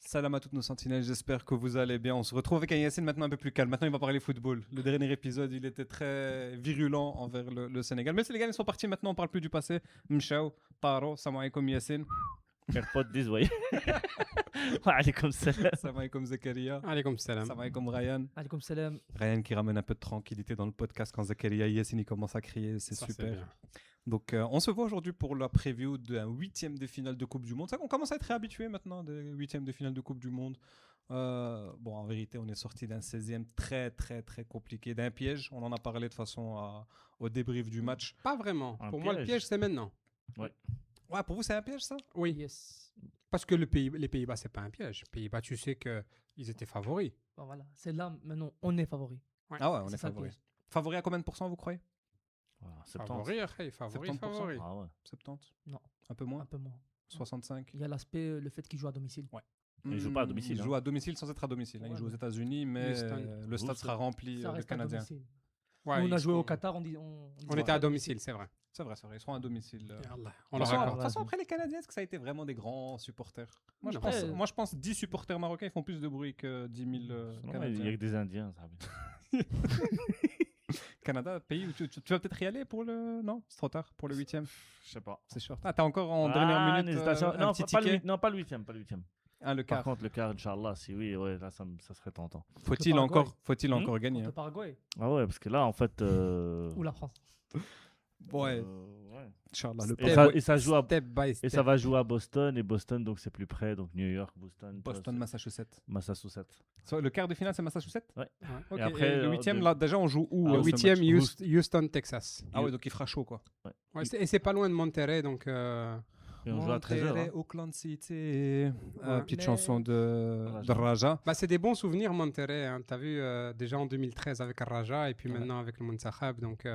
Salam à toutes nos sentinelles, j'espère que vous allez bien. On se retrouve avec un Yacine maintenant un peu plus calme. Maintenant, il va parler football. Le dernier épisode, il était très virulent envers le Sénégal. Mais le Sénégal, ils sont partis maintenant, on parle plus du passé. Mchao, Paro, salam alaikum Yacine. AirPod 10, voyez. Wa alaykoum salam. Salam alaikum Zakaria. Alaykoum salam. Salam alaikum Ryan. Alaykoum salam. Ryan qui ramène un peu de tranquillité dans le podcast quand Zakaria et Yacine il commence à crier, c'est Ça, super. c'est bien. Donc on se voit aujourd'hui pour la preview d'un 8e de finale de Coupe du Monde. C'est vrai qu'on commence à être réhabitué maintenant des 8e de finale de Coupe du Monde. Bon, en vérité, on est sorti d'un 16e très très très compliqué, d'un piège. On en a parlé de façon au débrief du match. Pas vraiment. Un Pour moi, le piège. piège, c'est maintenant. Ouais, pour vous, c'est un piège ça? Oui. Yes. Parce que les Pays-Bas, c'est pas un piège. Les Pays-Bas, tu sais qu'ils étaient favoris. Bon, voilà. C'est là, maintenant, on est favori. Ah ouais, on C'est est ça le favori. piège. Favori à combien de pourcents, vous croyez? Voilà, 70. Favori, hey, favori, 70%. favori. Ah ouais. 70? Non. Un peu moins? Un peu moins. 65? Il y a l'aspect, le fait qu'il joue à domicile. Il joue pas à domicile, Il hein. joue à domicile sans être à domicile. Il Ouais, joue aux ouais. États-Unis, mais Houston. le stade Houston. sera rempli Ça de reste à Canadiens. domicile. Ouais, Nous, on a ils joué sont- au Qatar, On était à domicile, c'est vrai. C'est vrai, ils seront à domicile. Yallah, De on toute leur façon, accorde. de toute façon, après les Canadiens, est-ce que ça a été vraiment des grands supporters? Moi, je Non. pense, Ouais. moi, je pense 10 supporters marocains ils font plus de bruit que 10 000 Non, il y a Canadiens. que des Indiens, ça va bien. Canada, pays où tu vas peut-être y aller pour le... Non, c'est trop tard pour le 8e. Je sais pas. C'est short. Ah, t'as encore en dernière minute n'hésitation. un Non, petit pas le ticket? huit- non, pas le 8e, pas le 8e. Ah, le Par quart. contre, le quart, Inch'Allah, si oui, ouais, là, ça serait tentant. Faut-il Paraguay. encore gagner? Contre Hein. Paraguay Ah ouais, parce que là, en fait. ou la France. Ouais, ouais. Inch'Allah, le Et ça joue à- Step by Et step. ça va jouer à Boston, et Boston, donc c'est plus près, donc New York, Boston. Boston, Massachusetts. Massachusetts. Le quart de finale, c'est Massachusetts? Ouais. Ok, Et après, et le 8e, de- là, déjà, on joue où? Ah, Le ce 8e, match. Houston, Texas. Ah ouais, donc il fera chaud, quoi. Ouais, et c'est pas loin de Monterrey, donc... Et on joue à 13h. Monterrey, Oakland City. Petite Mais- chanson de Raja. Bah, c'est des bons souvenirs, Monterrey. Hein. Tu as vu déjà en 2013 avec Raja et puis Ouais. maintenant avec le Muntakhab. Donc,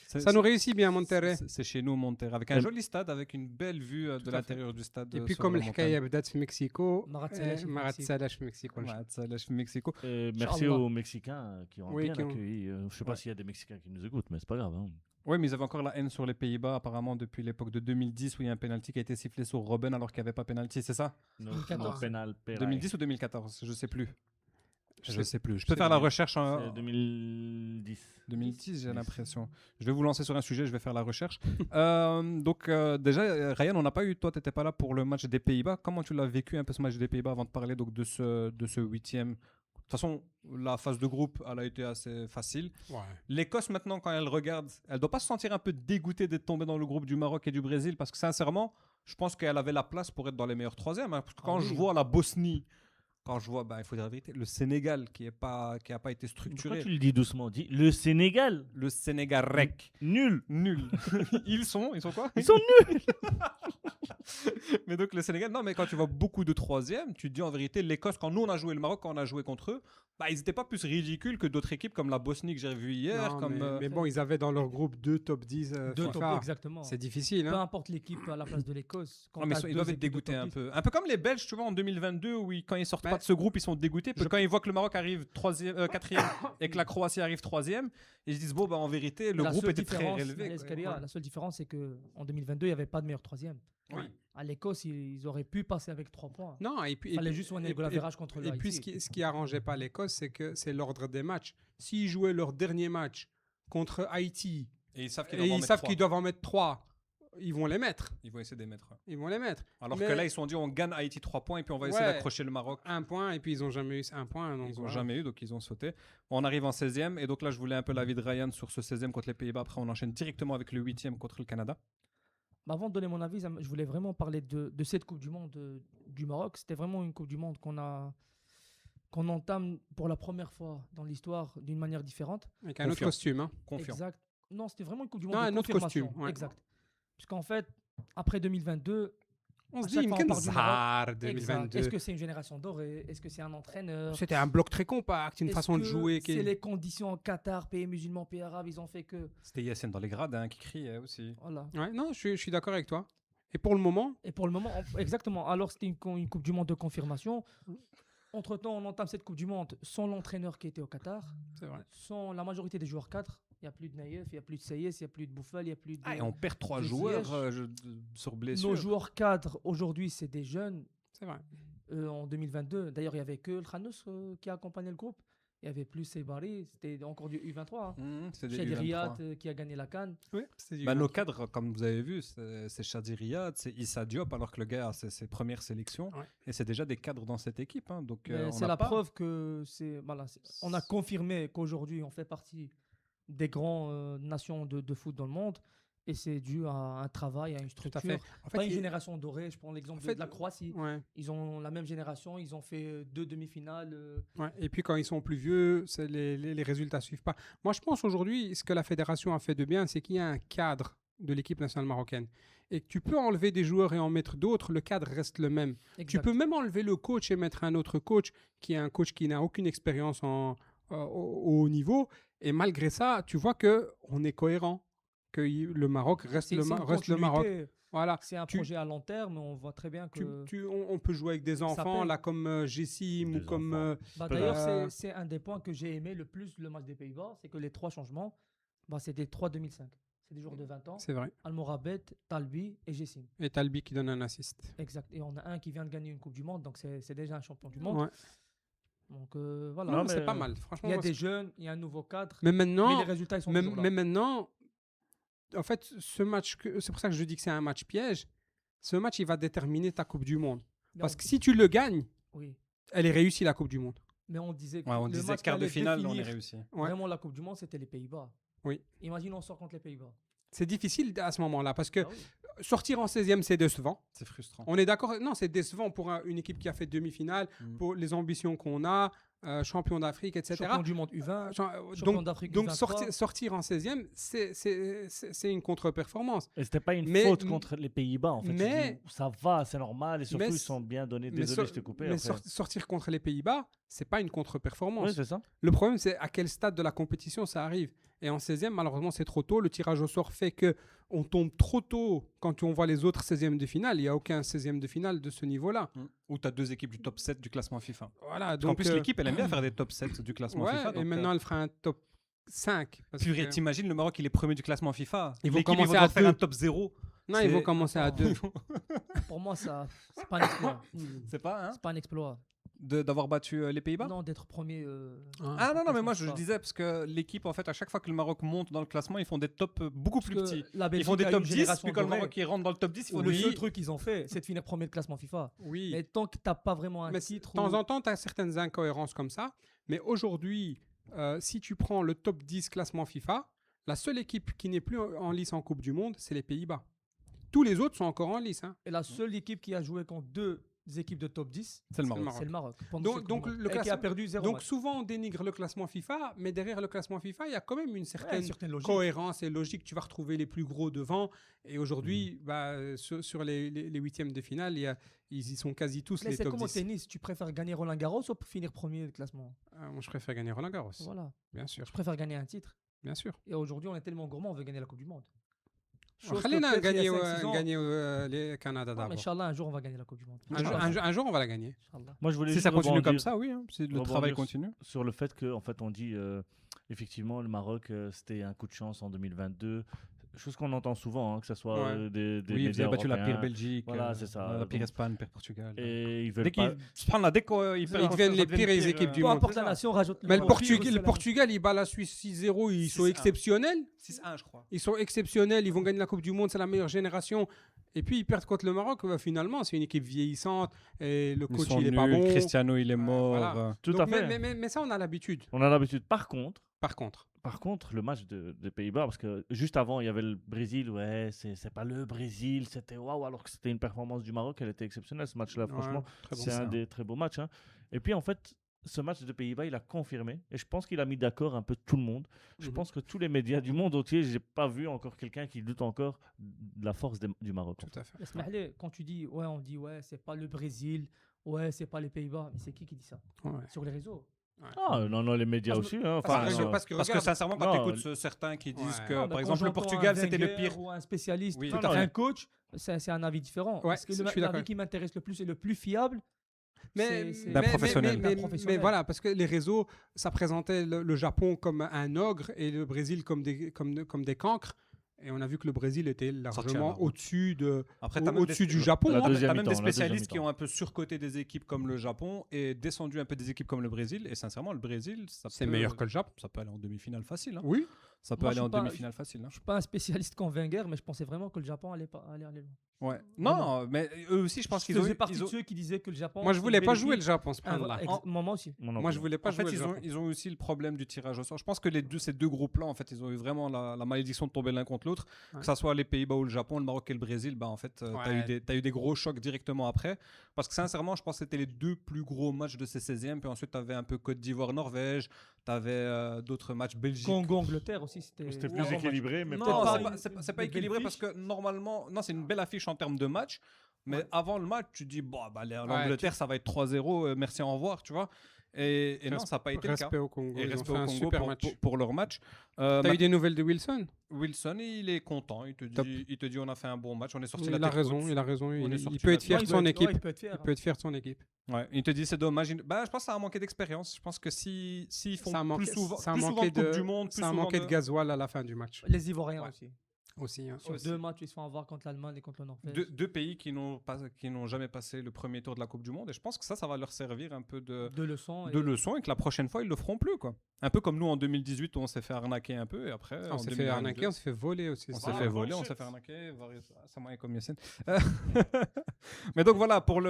C'est- ça nous réussit bien, Monterrey. C'est chez nous, Monterrey, avec un Et- joli stade, avec une belle vue de Tout à l'intérieur du stade. Et puis, sur comme la le montagne. Hikaya بدات في Mexico, Marat Salash في Marat Mexico. Salash في Mexico. Ouais, ça lâche Mexico. Et merci Inch'Allah. aux Mexicains qui ont Oui, bien qui ont- accueilli. Je sais pas Ouais. s'il y a des Mexicains qui nous écoutent, mais c'est pas grave. Hein. Oui, mais ils avaient encore la haine sur les Pays-Bas, apparemment, depuis l'époque de 2010, où il y a un penalty qui a été sifflé sur Robben alors qu'il n'y avait pas penalty, c'est ça? No, 2014. no penal, penal. 2010 ou 2014? Je sais plus. Je sais- sais plus. Je je peux sais faire la plus. recherche en C'est 2010. 2010, j'ai 10. l'impression. Je vais vous lancer sur un sujet, je vais faire la recherche. Donc, déjà, Ryan, on n'a pas eu, toi, tu n'étais pas là pour le match des Pays-Bas. Comment tu l'as vécu un peu ce match des Pays-Bas avant de parler donc, de ce 8e? De toute façon, la phase de groupe, elle a été assez facile. Ouais. L'Écosse, maintenant, quand elle regarde, elle doit pas se sentir un peu dégoûtée d'être tombée dans le groupe du Maroc et du Brésil parce que, sincèrement, je pense qu'elle avait la place pour être dans les meilleurs troisièmes. Hein, parce que quand Ah je oui. vois la Bosnie, quand je vois, il faut dire la vérité, le Sénégal qui a pas été Pourquoi structuré, tu le dis doucement? Dis le Sénégal. le Sénégal rec, Nul. nul. Ils sont quoi? Ils sont nuls. Mais donc le Sénégal, non, mais quand tu vois beaucoup de troisièmes, tu te dis en vérité, l'Écosse, quand nous on a joué le Maroc, quand on a joué contre eux, ils n'étaient pas plus ridicules que d'autres équipes comme la Bosnie que j'ai vue hier. Non, Comme, mais bon, ils avaient dans leur groupe 2 top 10 Deux FIFA. top, exactement. C'est difficile. Peu Hein. importe l'équipe à la place de l'Écosse. quand non, mais t'as ils deux doivent être équipes de dégoûtés top un 10, peu. Un peu comme les Belges, tu vois, en 2022, où quand ils sortent Bah, pas de ce groupe, ils sont dégoûtés. Parce que je- quand ils voient que le Maroc arrive 4e et que la Croatie arrive 3e, ils se disent, bon, en vérité, le La groupe seule était très différence, relevé. Alex quoi. Kalia, Ouais. la seule différence, c'est qu'en 2022, il n'y avait pas de meilleur troisième. Oui. À l'Écosse, ils auraient pu passer avec 3 points. Non, et puis, Il fallait juste soigner le goal average contre le et puis ce qui arrangeait pas l'Écosse, c'est que c'est l'ordre des matchs. S'ils jouaient leur dernier match contre Haïti Et ils savent qu'ils et doivent en ils mettre savent 3. qu'ils doivent en mettre 3, ils vont les mettre. Ils vont essayer de les mettre. Ils vont les mettre. Alors Mais- que là, ils se sont dit, on gagne Haïti 3 points et puis on va essayer Ouais. d'accrocher le Maroc. 1 point et puis ils ont jamais eu 1 point. Donc Ils n'ont voilà. jamais eu, donc ils ont sauté. On arrive en 16e, et donc là, je voulais un peu l'avis de Ryan sur ce 16e contre les Pays-Bas. Après, on enchaîne directement avec le 8e contre le Canada. Mais avant de donner mon avis, je voulais vraiment parler de cette Coupe du Monde du Maroc. C'était vraiment une Coupe du Monde qu'on entame pour la première fois dans l'histoire d'une manière différente. Avec un autre Confiant. costume. Hein. Confiant. Exact. Non, c'était vraiment une Coupe du Monde Non, de un autre confirmation. costume, ouais. Exact. Puisqu'en fait, après 2022, On À se dit, chaque fois, on Imken part du Zahar exact. 2022. Est-ce que c'est une génération dorée? Est-ce que c'est un entraîneur? C'était un bloc très compact, une Est-ce façon de que jouer qui C'est est... les conditions en Qatar, pays musulmans, pays arabes, ils ont fait que. C'était Yassine dans les grades qui criait aussi. Voilà. Ouais, non, je suis d'accord avec toi. Et pour le moment, Et pour le moment, exactement. Alors, c'était une Coupe du Monde de confirmation. Entre-temps, on entame cette Coupe du Monde sans l'entraîneur qui était au Qatar, c'est vrai. sans la majorité des joueurs cadres. Il n'y a plus de Naïef, il n'y a plus de Seyes, il n'y a plus de Bouffal, il n'y a plus de. Ah, et on perd 3 de joueurs Ziyech. sur blessure. Nos joueurs cadres, aujourd'hui, c'est des jeunes. C'est vrai. en 2022. D'ailleurs, il n'y avait que le Khanous qui accompagnait le groupe. Il y avait plus Sebari, c'était encore du U23. Hein. C'est des Shadi U23. Riyad qui a gagné la CAN. Oui, c'est du Bah, nos 23. cadres, comme vous avez vu, c'est Shadi Riyad, c'est Issa Diop, alors que le gars a ses premières sélections. Ouais. Et c'est déjà des cadres dans cette équipe. Hein, donc, Mais on c'est n'a la pas- preuve que on a confirmé qu'aujourd'hui on fait partie des grandes nations de foot dans le monde. Et c'est dû à un travail, à une Tout à structure. fait. En Pas une il- génération dorée. Je prends l'exemple en fait, de la Croatie. ouais. Ils ont la même génération. Ils ont fait 2 demi-finales. Ouais. Et puis quand ils sont plus vieux, les résultats suivent pas. Moi, je pense aujourd'hui, ce que la fédération a fait de bien, c'est qu'il y a un cadre de l'équipe nationale marocaine. Et que tu peux enlever des joueurs et en mettre d'autres, le cadre reste le même. Tu Exact. peux même enlever le coach et mettre un autre coach qui est un coach qui n'a aucune expérience au haut niveau. Et malgré ça, tu vois que on est cohérent, que le Maroc reste, C'est le, une reste le Maroc. continuité. Voilà. C'est un Tu- projet à long terme, mais on voit très bien que. On peut jouer avec des enfants, paye. là, comme Jessim ou Des comme. enfants. D'ailleurs, Euh, c'est un des points que j'ai aimé le plus le match des Pays-Bas, c'est que les 3 changements, c'est des 3 2005. C'est des joueurs de 20 ans. c'est vrai. Almorabet, Talbi et Jessim. Et Talbi qui donne un assist. Exact. Et on a un qui vient de gagner une Coupe du Monde, donc c'est déjà un champion du monde. Ouais. Donc voilà. Non, Non, mais c'est mais- pas mal. Franchement, Il y a moi, des jeunes, il y a un nouveau cadre, mais mais maintenant, les résultats ils sont toujours là. mais maintenant, en fait, ce match, c'est pour ça que je dis que c'est un match piège. Ce match, il va déterminer ta Coupe du Monde. Mais Parce on- que si tu le gagnes, Oui. elle est réussie la Coupe du Monde. Mais on disait que Ouais, on le disait match qui quart de allait finale, on est définir réussi. Ouais. Vraiment la Coupe du Monde, c'était les Pays-Bas. Oui. Imagine on sort contre les Pays-Bas. C'est difficile à ce moment-là parce que Ah oui. sortir en 16e, c'est décevant. C'est frustrant. On est d'accord. Non, c'est décevant pour une équipe qui a fait demi-finale, Mm. pour les ambitions qu'on a, champion d'Afrique, etc. Champion du monde U20, champion Donc, d'Afrique donc U23. sortir en 16e, c'est une contre-performance. Et c'était pas une Mais- faute contre les Pays-Bas, en fait. mais- Tu dis, ça va, c'est normal. Et surtout, mais ils sont bien donnés. Mais, Désolé, je t'ai coupé. mais après. sortir contre les Pays-Bas, c'est pas une contre-performance. Oui, c'est ça. Le problème, c'est à quel stade de la compétition ça arrive. Et en 16e, malheureusement, c'est trop tôt. Le tirage au sort fait que on tombe trop tôt quand on voit les autres 16e de finale. Il n'y a aucun 16e de finale de ce niveau-là. Ou tu as 2 équipes du top 7 du classement FIFA. Voilà, Parce qu'en donc, plus, l'équipe, elle aime bien faire des top 7 du classement ouais, FIFA. et donc, maintenant, elle fera un top 5. parce purée, que- t'imagines, le Maroc, il est premier du classement FIFA. Ils vont L'équipe, commencer devoir à faire 2. un top 0. Non, ils vont c'est- commencer à 2. Pour moi, ça, c'est pas un exploit. C'est pas, hein, C'est pas un exploit. d'avoir battu les Pays-Bas. Non, d'être premier. Ah non, non, mais moi je FIFA. disais parce que l'équipe, en fait, à chaque fois que le Maroc monte dans le classement, ils font des tops beaucoup plus Parce que petits. la Ils Belgique font des a top une 10, génération puis quand le dorée. Maroc il rentre dans le top 10, ils font Le des seul truc qu'ils ont fait, c'est de finir premier de classement FIFA. Oui. Mais tant que t'as pas vraiment un Mais titre. de temps ou- en temps, tu as certaines incohérences comme ça. Mais aujourd'hui, si tu prends le top 10 classement FIFA, la seule équipe qui n'est plus en lice en Coupe du Monde, c'est les Pays-Bas. Tous les autres sont encore en lice. Hein. Et la seule équipe qui a joué contre 2 équipes de top 10, C'est le Maroc. Maroc. c'est le Maroc. pendant Donc- cette Coupe donc du Monde. le Et qui a classement- perdu 0 Donc match. souvent, on dénigre le classement FIFA, mais derrière le classement FIFA, il y a quand même une Ouais, certaine certaine logique. cohérence et logique. Tu vas retrouver les plus gros devant. Et aujourd'hui, sur les huitièmes de finale, ils y sont quasi tous Mais les c'est top comme au 10. tennis. Tu préfères gagner Roland Garros ou finir premier de classement? Moi, je préfère gagner Roland Garros. Voilà. Bien sûr, Je préfère gagner un titre. bien sûr. Et aujourd'hui, on est tellement gourmand, on veut gagner la Coupe du Monde. Chose que Khalina a peut-être il y gagné, a 5-6 ans- gagné les Canada Non, mais d'abord. Inch'Allah, un jour, on va gagner la Coupe du Monde. Un jour, on va la gagner. Inch'Allah. Moi, je voulais Si juste ça continue rebondir comme ça, oui, hein, si le rebondir travail sur- continue. sur le fait que, en fait, on dit effectivement le Maroc, c'était un coup de chance en 2022. Chose qu'on entend souvent, hein, que ce soit Ouais. des Oui, vous médias avez battu la pire européens. Belgique, Voilà, c'est ça. la pire Donc- Espagne, pire Portugal. Et ils veulent Dès pas. qu'ils se prennent la déco, Ils deviennent les pires équipes du Peu monde. importe la nation, rajoute Mais le Voilà. Portugal, il bat la Suisse 6-0, ils sont 6-1. exceptionnels. 6-1, je crois. Ils sont exceptionnels, ils vont gagner la Coupe du Monde, c'est la meilleure génération. Et puis ils perdent contre le Maroc, finalement, c'est une équipe vieillissante et le Ils coach sont il est pas nuls, bon. Cristiano il est mort. voilà. Tout Donc, à fait. Mais ça, on a l'habitude. On a l'habitude. Par contre, le match des Pays-Bas, parce que juste avant, il y avait le Brésil, ouais, c'est pas le Brésil, c'était waouh, alors que c'était une performance du Maroc, elle était exceptionnelle ce match-là, franchement. Ouais, très bon. C'est un des très beaux matchs. Hein. Et puis en fait, ce match des Pays-Bas, il a confirmé, et je pense qu'il a mis d'accord un peu tout le monde. Je Mhm. pense que tous les médias du monde entier, j'ai pas vu encore quelqu'un qui doute encore de la force du Maroc. Tout à fait. Esmahlé, quand tu dis, ouais, on dit, ouais, c'est pas le Brésil, ouais, c'est pas les Pays-Bas, mais c'est qui dit ça? Ouais. Sur les réseaux. Ah non, les médias Parce que- aussi. Hein, Parce enfin, que- parce que Parce que regarde, sincèrement, quand non, tu écoutes certains qui disent Ouais. que, Non, mais par quand exemple, le j'entends Portugal, un c'était le Wenger pire. Ou un spécialiste, Oui, tout tout à à fait. fait. Un coach, c'est un avis différent. Ouais, Parce que je le suis l'avis d'accord. qui m'intéresse le plus et le plus fiable, c'est D'un professionnel. d'un Mais professionnel. voilà, parce que les réseaux, ça présentait le Japon comme un ogre et le Brésil comme des cancres. Et on a vu que le Brésil était Sorti à la largement route. au-dessus Après, t'as même au-dessus des- du Japon. La hein. deuxième T'as même des mi-temps, la deuxième spécialistes qui mi-temps. ont un peu surcoté des équipes comme le Japon et descendu un peu des équipes comme le Brésil. Et sincèrement, le Brésil, C'est meilleur que le Japon. ça peut aller en demi-finale facile. Hein. Oui. Ça peut Moi, aller je en suis pas- demi-finale facile. Hein. Je suis pas un spécialiste comme Wenger, mais je pensais vraiment que le Japon allait aller loin. Ouais. Vraiment. Non, mais eux aussi, je pense Je qu'ils ont faisais eu- partie ils de ont- ceux qui disaient que le Japon. Moi, je voulais pas jouer le Japon. Japon, ce round-là. Moi aussi. Moi, je voulais pas En fait, jouer le Japon. ils ont aussi le problème du tirage au sort. Je pense que ces deux groupes-là, en fait, ils ont eu vraiment la malédiction de tomber l'un contre l'autre. Ouais. Que ça soit les Pays-Bas ou le Japon, le Maroc et le Brésil, bah, en fait, t'as eu des gros chocs directement après. Parce que sincèrement, je pense que c'était les deux plus gros matchs de ces 16e. Puis ensuite, t'avais un peu Côte d'Ivoire-Norvège. T'avais d'autres matchs Belgique. Congo-Angleterre aussi, c'était. C'était Ouais, plus équilibré, mais Non, pas. c'est pas une équilibré belle parce fiche. que normalement, non, c'est une belle affiche en termes de match. Mais Ouais. avant le match, tu dis, bon, bah, l'Angleterre, ça va être 3-0, merci, au revoir, tu vois. Et non, ça n'a pas été le cas. Respect au Congo. Et Ils ont respect fait au un Congo super match. pour leur match. T'as eu des nouvelles de Wilson? Wilson, il est content. Il Top. te dit, on a fait un bon match, on est sorti Il la a tête raison, haute. il a raison. On est Il sorti peut la être fier tête de son équipe. Il peut être fier. Il peut être fier de son équipe. Ouais, il te dit, c'est dommage. Bah, je pense que ça a manqué d'expérience. Je pense que s'ils font Ça a manqué- plus souvent, ça a plus souvent manqué de Coupe de- du Monde, plus Ça a souvent manqué de gasoil à la fin du match. Les Ivoiriens Ouais. aussi. Aussi. Hein. Sur deux matchs, ils se font avoir contre l'Allemagne et contre le Norvège. deux pays qui n'ont jamais passé le premier tour de la Coupe du Monde. Et je pense que ça va leur servir un peu Deux leçons. de leçon et que la prochaine fois, ils le feront plus. Quoi. Un peu comme nous en 2018 où on s'est fait arnaquer un peu et après. On s'est fait arnaquer, on s'est fait voler aussi. On ça. s'est fait voler, on s'est fait arnaquer. C'est moi comme Yassine. Mais donc voilà, pour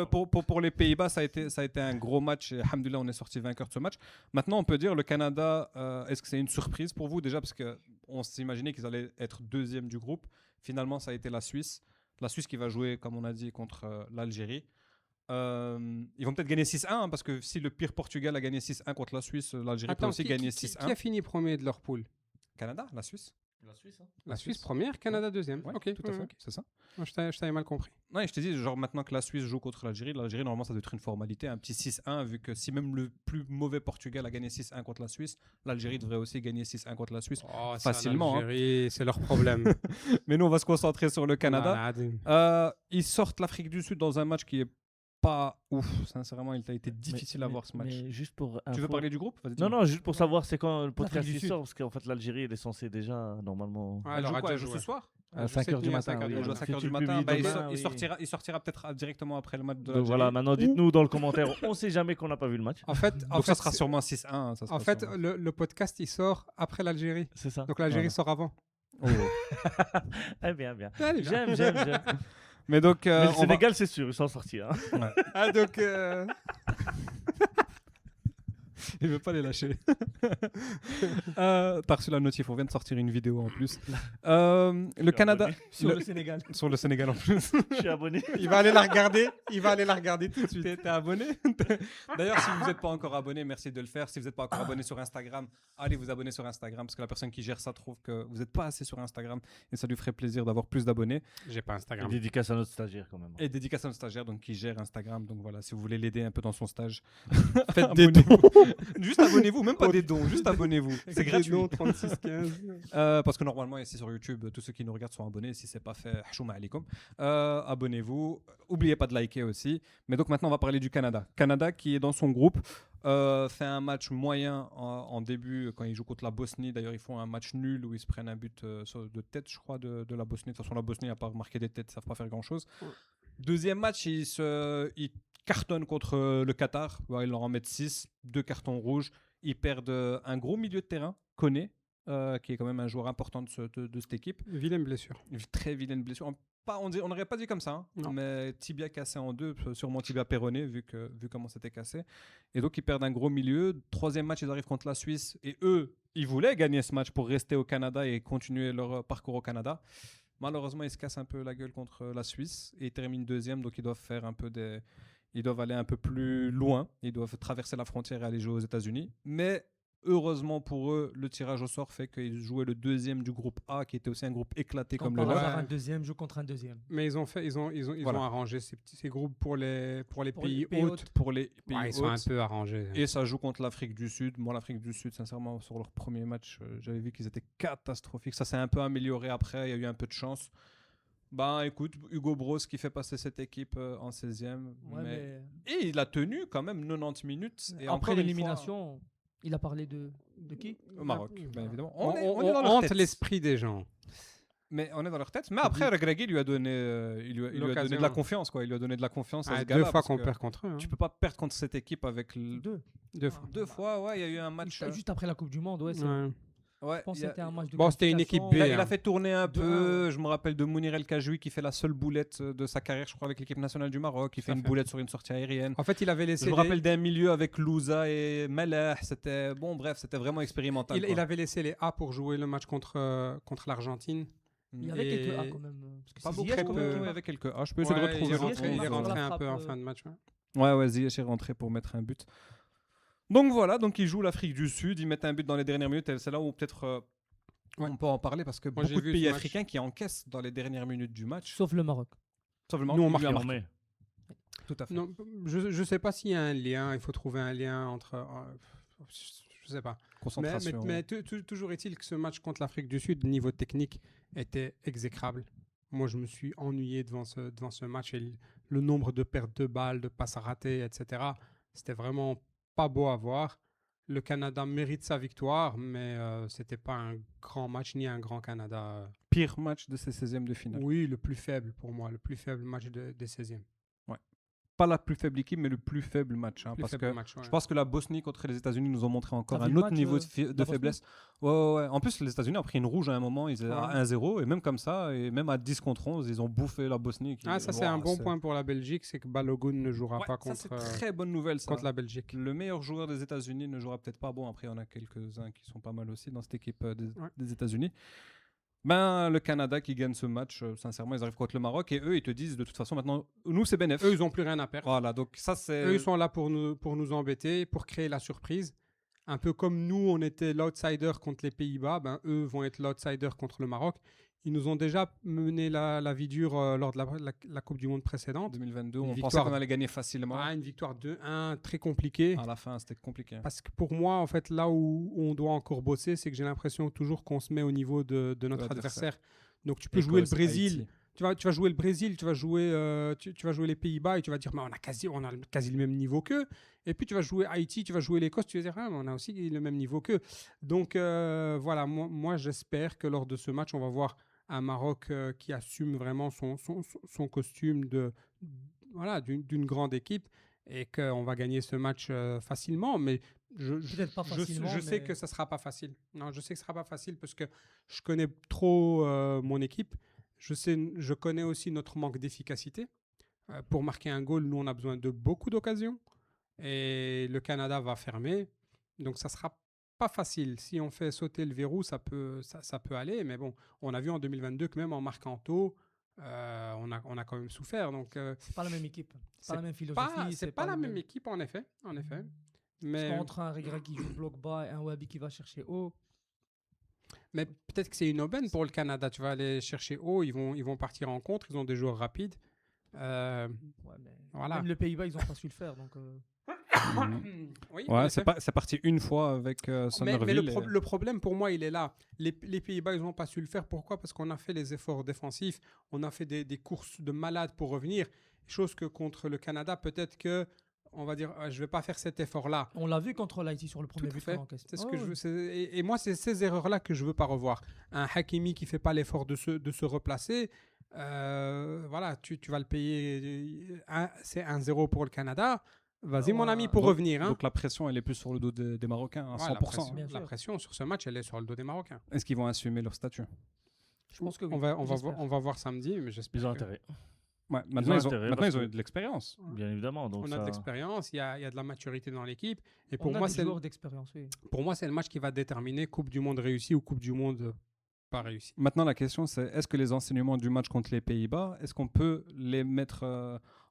les Pays-Bas, ça a été un gros match. Et alhamdoulilah, on est sorti vainqueur de ce match. Maintenant, on peut dire le Canada, est-ce que c'est une surprise pour vous déjà? Parce qu'on s'imaginait qu'ils allaient être deuxième du groupe. Finalement, ça a été la Suisse. La Suisse qui va jouer, comme on a dit, contre l'Algérie. Ils vont peut-être gagner 6-1 hein, parce que si le pire Portugal a gagné 6-1 contre la Suisse, l'Algérie peut aussi gagner 6-1. Qui a fini premier de leur poule? Canada, la Suisse. La Suisse, hein. La Suisse première, Canada deuxième. Ouais, Ok, tout à fait, ok. c'est ça. Moi, je t'avais mal compris. Non, et je te dis, genre maintenant que la Suisse joue contre l'Algérie, normalement ça doit être une formalité, un petit 6-1, vu que si même le plus mauvais Portugal a gagné 6-1 contre la Suisse, l'Algérie devrait aussi gagner 6-1 contre la Suisse. Facilement, hein. l'Algérie, c'est leur problème. Mais nous, on va se concentrer sur le Canada. Malade. Ils sortent l'Afrique du Sud dans un match qui est pas ouf. Sincèrement, il a été difficile à voir ce match. Mais juste pour Tu veux info- parler du groupe? Vas-y, Non, dis-moi. non, juste pour savoir c'est quand le podcast du il Sud. sort, parce qu'en fait l'Algérie elle est censée déjà normalement Ouais, Elle elle joue aura quoi? Elle déjà joue joué. ce soir? à 5h du matin. Elle Elle joue à Si 5h tu du le matin. publies Bah, demain, il sortira peut-être directement après le match de Donc l'Algérie. voilà, maintenant dites-nous dans le commentaire, on sait jamais qu'on n'a pas vu le match. En fait, Donc ça sera sûrement 6-1. ça sera En fait, sûrement. le podcast, il sort après l'Algérie. C'est ça. Donc l'Algérie Voilà. sort avant. Eh bien, bien. Allez, bien. J'aime. Mais donc, Mais le on va- Sénégal, c'est sûr, ils s'en sortir. Hein. Ah, donc, Il veut pas les lâcher. T'as reçu la notif, on vient de sortir une vidéo en plus. Le Canada abonné. Sur le Sénégal. sur le Sénégal en plus. Je suis abonné. il va aller la regarder. Il va aller la regarder tout de suite. T'es abonné? D'ailleurs, si vous n'êtes pas encore abonné, merci de le faire. Si vous n'êtes pas encore abonné sur Instagram, allez vous abonner sur Instagram parce que la personne qui gère ça trouve que vous n'êtes pas assez sur Instagram et ça lui ferait plaisir d'avoir plus d'abonnés. J'ai pas Instagram. Dédicace à notre stagiaire quand même. Et dédicace à un stagiaire donc, qui gère Instagram. Donc voilà, si vous voulez l'aider un peu dans son stage, Faites des dons. Juste abonnez-vous, même pas des dons, juste abonnez-vous. C'est gratuit. 3615. Parce que normalement, ici sur YouTube, tous ceux qui nous regardent sont abonnés. Si c'est pas fait, hashouma alaikum. Abonnez-vous. Oubliez pas de liker aussi. Mais donc maintenant, on va parler du Canada. Canada qui est dans son groupe. Fait un match moyen en début quand ils jouent contre la Bosnie. D'ailleurs, ils font un match nul où ils se prennent un but de tête, je crois, de la Bosnie. De toute façon, la Bosnie, à part marquer des têtes, ils savent pas faire grand-chose. Ouais. Deuxième match, ils cartonnent contre le Qatar. Ouais, ils leur en mettent 6, 2 cartons rouges. Ils perdent un gros milieu de terrain, Koné, qui est quand même un joueur important de cette équipe. Vilaine blessure. Une très vilaine blessure. On n'aurait pas dit comme ça, hein, Non. mais tibia cassé en deux, sûrement tibia péroné, vu comment c'était cassé. Et donc, ils perdent un gros milieu. Troisième match, ils arrivent contre la Suisse. Et eux, ils voulaient gagner ce match pour rester au Canada et continuer leur parcours au Canada. Malheureusement, ils se cassent un peu la gueule contre la Suisse et ils terminent deuxième. Donc, ils doivent faire un peu ils doivent aller un peu plus loin. Ils doivent traverser la frontière et aller jouer aux États-Unis. Mais heureusement pour eux, le tirage au sort fait qu'ils jouaient le deuxième du groupe A, qui était aussi un groupe éclaté comme le Par leur. hasard, Ouais. un deuxième joue contre un deuxième. Mais ils ont Voilà. arrangé ces groupes pour les Pour pays les pays hôtes. Pour les pays Ouais, ils sont un hôtes. peu arrangés. Et ça joue contre l'Afrique du Sud. Moi, l'Afrique du Sud, sincèrement, sur leur premier match, j'avais vu qu'ils étaient catastrophiques. Ça s'est un peu amélioré après. Il y a eu un peu de chance. Ben, écoute, Hugo Bros qui fait passer cette équipe en 16e. Ouais, mais Et il a tenu quand même 90 minutes. Et encore après une l'élimination, il a parlé de qui? fois, au Maroc, bien évidemment. On est dans leur hante tête. l'esprit des gens. Mais on est dans leur tête. Mais après, Regragui lui a donné, il lui a donné de la confiance, quoi. Il lui a donné de la confiance à ce gars-là. 2 fois qu'on perd contre eux. Tu peux pas perdre contre cette équipe avec... 2 fois. 2 fois, ouais. Il y a eu un match... Juste après la Coupe du Monde, ouais. Ouais, je pense que c'était un match de Bon, c'était une équipe B. Il a fait tourner un peu. Je me rappelle de Mounir El Kajoui qui fait la seule boulette de sa carrière, je crois, avec l'équipe nationale du Maroc. Il fait une boulette sur une sortie aérienne. En fait, il avait laissé. Je me rappelle d'un milieu avec Louza et Mellah. C'était bon, bref, c'était vraiment expérimental. Il avait laissé les A pour jouer le match contre l'Argentine. Il y avait quelques A quand même. Pas beaucoup, il y avait quelques A. Je peux essayer de retrouver. Il est rentré un peu en fin de match. Ouais, Ziyech est rentré pour mettre un but. Donc voilà, donc ils jouent l'Afrique du Sud, ils mettent un but dans les dernières minutes. C'est là où peut-être on peut en parler parce que beaucoup de pays africains qui encaissent dans les dernières minutes du match. Sauf le Maroc. Nous, on marque en Tout à fait. Non, je sais pas s'il y a un lien. Il faut trouver un lien entre. Je sais pas. Concentration. Mais toujours est-il que ce match contre l'Afrique du Sud, le niveau technique était exécrable. Moi, je me suis ennuyé devant ce match et le nombre de pertes de balles, de passes ratées, etc. C'était vraiment pas beau à voir. Le Canada mérite sa victoire, mais c'était pas un grand match ni un grand Canada. Pire match de ces 16e de finale. Oui, le plus faible pour moi, le plus faible match des 16e. Ouais. Pas la plus faible équipe, mais le plus faible match. Parce que je pense que la Bosnie contre les États-Unis nous ont montré encore un autre niveau de faiblesse. Ouais. En plus, les États-Unis ont pris une rouge à un moment, ils étaient à 1-0, et même comme ça, et même à 10 contre 11, ils ont bouffé la Bosnie. Ça, c'est un bon point pour la Belgique, c'est que Balogun ne jouera pas contre. Ça, c'est très bonne nouvelle, ça. Contre la Belgique. Le meilleur joueur des États-Unis ne jouera peut-être pas. Bon, après, il y en a quelques-uns qui sont pas mal aussi dans cette équipe des États-Unis. Le Canada qui gagne ce match, sincèrement, ils arrivent contre le Maroc et eux, ils te disent de toute façon maintenant, nous c'est bénéf. Eux, ils n'ont plus rien à perdre. Voilà, donc ça c'est. Eux, ils sont là pour nous embêter, pour créer la surprise. Un peu comme nous, on était l'outsider contre les Pays-Bas, eux vont être l'outsider contre le Maroc. Ils nous ont déjà mené la vie dure lors de la Coupe du Monde précédente. 2022, on pensait qu'on allait gagner facilement. Une victoire 2-1, très compliquée. À la fin, c'était compliqué. Parce que pour moi, en fait, là où on doit encore bosser, c'est que j'ai l'impression toujours qu'on se met au niveau de notre adversaire. Donc tu peux jouer le Brésil. Tu vas jouer le Brésil, tu vas jouer les Pays-Bas et tu vas dire, mais on a quasi le même niveau qu'eux. Et puis tu vas jouer Haïti, tu vas jouer l'Écosse, tu vas dire, mais on a aussi le même niveau qu'eux. Donc voilà, moi j'espère que lors de ce match, on va voir un Maroc qui assume vraiment son costume d'une grande équipe et qu'on va gagner ce match facilement. Mais je sais que ça ne sera pas facile. Non, je sais que ce ne sera pas facile parce que je connais trop mon équipe. Je connais aussi notre manque d'efficacité. Pour marquer un goal, nous, on a besoin de beaucoup d'occasions. Et le Canada va fermer. Donc, ça sera pas facile. Si on fait sauter le verrou, ça peut aller. Mais bon, on a vu en 2022 que même en marquant tôt, on a quand même souffert. Donc, c'est pas la même équipe. C'est pas la même philosophie. C'est pas la même équipe, en effet. Mais entre un Regragui qui joue bloc bas et un Wabi qui va chercher haut. Mais peut-être que c'est une aubaine pour le Canada. Tu vas aller chercher haut, ils vont partir en contre, ils ont des joueurs rapides. Voilà. Même le Pays-Bas, ils n'ont pas su le faire. Donc, oui, c'est parti une fois avec Somerville. Mais le problème pour moi, il est là. Les Pays-Bas, ils n'ont pas su le faire. Pourquoi ? Parce qu'on a fait les efforts défensifs, on a fait des courses de malades pour revenir. Chose que contre le Canada, peut-être que on va dire, je vais pas faire cet effort-là. On l'a vu contre l'Haïti sur le premier but. C'est ce que je veux. Et moi, c'est ces erreurs-là que je veux pas revoir. Un Hakimi qui fait pas l'effort de se replacer, voilà, tu vas le payer. C'est 1-0 pour le Canada. Vas-y, mon ami, pour revenir. Donc la pression, elle est plus sur le dos des Marocains, à 100%. La pression sur ce match, elle est sur le dos des Marocains. Est-ce qu'ils vont assumer leur statut ? Je pense que on va voir samedi, mais j'espère. Ils ont intérêt. Ouais, maintenant, ils ont eu de l'expérience. Bien évidemment. Donc on a de l'expérience, il y a de la maturité dans l'équipe. Et pour moi, c'est d'expérience. Oui. Pour moi, c'est le match qui va déterminer Coupe du Monde réussie ou Coupe du Monde pas réussie. Maintenant, la question, c'est est-ce que les enseignements du match contre les Pays-Bas, est-ce qu'on peut les mettre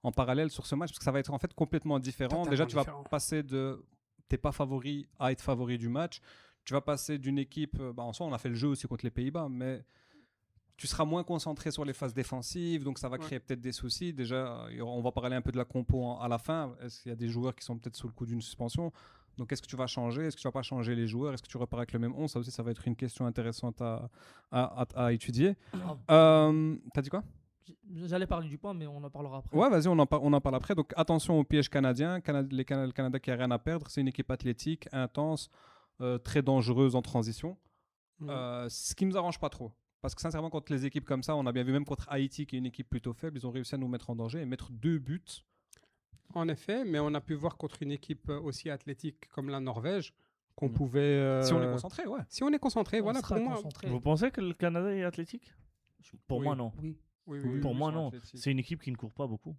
en parallèle sur ce match ? Parce que ça va être en fait complètement différent. Déjà, tu vas passer de t'es pas favori à être favori du match. Tu vas passer d'une équipe, en soi, on a fait le jeu aussi contre les Pays-Bas, mais tu seras moins concentré sur les phases défensives, donc ça va créer peut-être des soucis. Déjà, on va parler un peu de la compo à la fin. Est-ce qu'il y a des joueurs qui sont peut-être sous le coup d'une suspension ? Donc, est-ce que tu vas changer ? Est-ce que tu vas pas changer les joueurs ? Est-ce que tu repars avec le même 11 ? Ça aussi, ça va être une question intéressante à étudier. T'as dit quoi ? J'allais parler du point, mais on en parlera après. Ouais, vas-y, on en parle après. Donc, attention au piège canadien. Le Canada qui a rien à perdre. C'est une équipe athlétique, intense, très dangereuse en transition. Ce qui nous arrange pas trop. Parce que sincèrement, contre les équipes comme ça, on a bien vu même contre Haïti, qui est une équipe plutôt faible, ils ont réussi à nous mettre en danger et mettre 2 buts. En effet, mais on a pu voir contre une équipe aussi athlétique comme la Norvège qu'on Mm. pouvait... Si on est concentré, ouais. Si on est concentré, On voilà, sera pour moi... concentré. Vous pensez que le Canada est athlétique? Pour Oui. moi, non. Oui. Oui, Pour moi, ils sont non. athlétiques. C'est une équipe qui ne court pas beaucoup.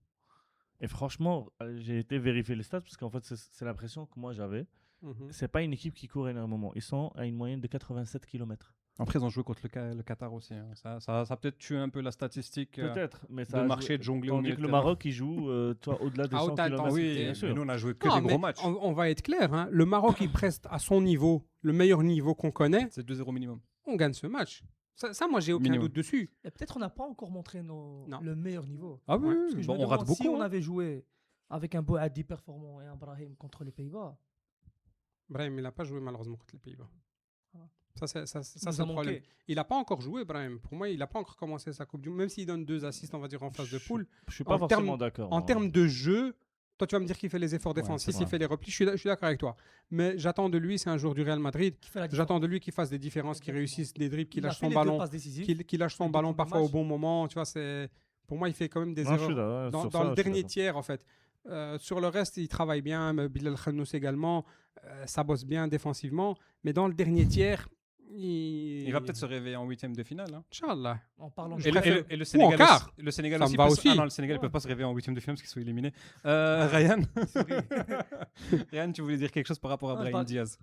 Et franchement, j'ai été vérifier les stats parce qu'en fait, c'est l'impression que moi j'avais. Mhm. C'est pas une équipe qui court énormément. Ils sont à une moyenne de 87 km. Après, ils ont joué contre le Qatar aussi. Hein. Ça a peut-être tué un peu la statistique Peut-être, mais ça de a marcher, joué- de jongler au Tandis milieu que de le terrain. Maroc, il joue au-delà des À 100 haute km. intensité, Oui, bien mais sûr. nous, on a joué que Non, des mais gros matchs. on va être clair, hein, le Maroc, il preste à son niveau, le meilleur niveau qu'on connaît, C'est 2-0 minimum. on gagne ce match. Ça moi, j'ai aucun Minimum. doute dessus. Et peut-être on n'a pas encore montré Non. le meilleur niveau. Ah oui, Ouais, Parce que je bon, me on rate demande beaucoup. si on hein. avait joué avec un Boadi performant et un Brahim contre les Pays-Bas. Brahim, il n'a pas joué malheureusement contre les Pays-Bas. Ah. Ça, nous c'est a le problème. manqué. Il n'a pas encore joué, Brahim. Pour moi, il n'a pas encore commencé sa Coupe du Monde. Même s'il donne 2 assists, on va dire, en phase de poule. Je suis pas En forcément termes- d'accord. En termes de jeu, toi, tu vas me dire qu'il fait les efforts Ouais, défensifs, c'est il vrai. fait les replis. Je suis d'accord avec toi. Mais j'attends de lui, c'est un joueur du Real Madrid. Qui fait la J'attends de lui qu'il fasse des différences, qu'il Exactement. réussisse des dribbles, qu'il Il a lâche fait son les deux ballon. passes décisives. Qu'il lâche son Les deux ballon premiers parfois au matchs. bon moment. Tu vois, pour moi, il fait quand même des Non, je suis erreurs d'accord, sur dans ça, le je suis dernier d'accord. tiers, en fait. Sur le reste, il travaille bien. Bilal Khanous également. Ça bosse bien défensivement. Mais dans le dernier tiers, Il va peut-être se réveiller en 8e de finale. Hein. Inch'Allah. En parlant Je de préfère- Et le Ou Sénégal en quart. aussi. Le Sénégal Ça aussi. me va peut- aussi. Ah non, le Sénégal ne Ouais. peut pas se réveiller en 8e de finale parce qu'ils sont éliminés. Ryan, Ryan, tu voulais dire quelque chose par rapport à Non, je Brahim parle- Diaz.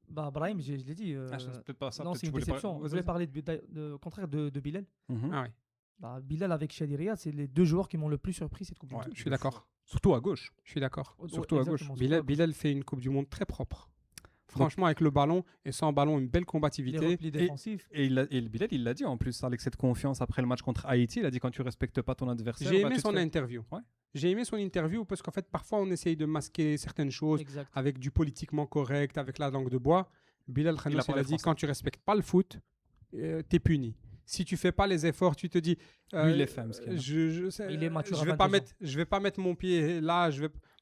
Bah, Brahim, je l'ai dit. Ah, c'est peut-être pas ça. non, peut-être c'est tu une voulais déception. parler- Je voulais parler au contraire de Bilal. Mhm. Ah ouais. Bah, Bilal avec Shadi Riyad, c'est les deux joueurs qui m'ont le plus surpris cette Coupe du Ouais, Monde. Je suis d'accord. Surtout à gauche. Je suis d'accord. Ouais, Surtout à gauche. exactement, surtout à Bilal, gauche. Bilal fait une Coupe du Monde très propre. Franchement, avec le ballon et sans ballon, une belle Les combativité. replis défensifs. Et Bilal, il l'a dit en plus, avec cette confiance après le match contre Haïti. Il a dit quand tu respectes pas ton adversaire. J'ai bah, aimé tu te son fais- interview. Ouais. J'ai aimé son interview parce qu'en fait, parfois, on essaye de masquer certaines choses Exact. avec du politiquement correct, avec la langue de bois. Bilal Khanous, il parlé a dit français. quand tu respectes pas le foot, t'es puni. Si tu fais pas les efforts, tu te dis. Lui, il est fin, parce que- Il est mature je à vais pas 22 ans. mettre, je vais pas mettre mon pied là.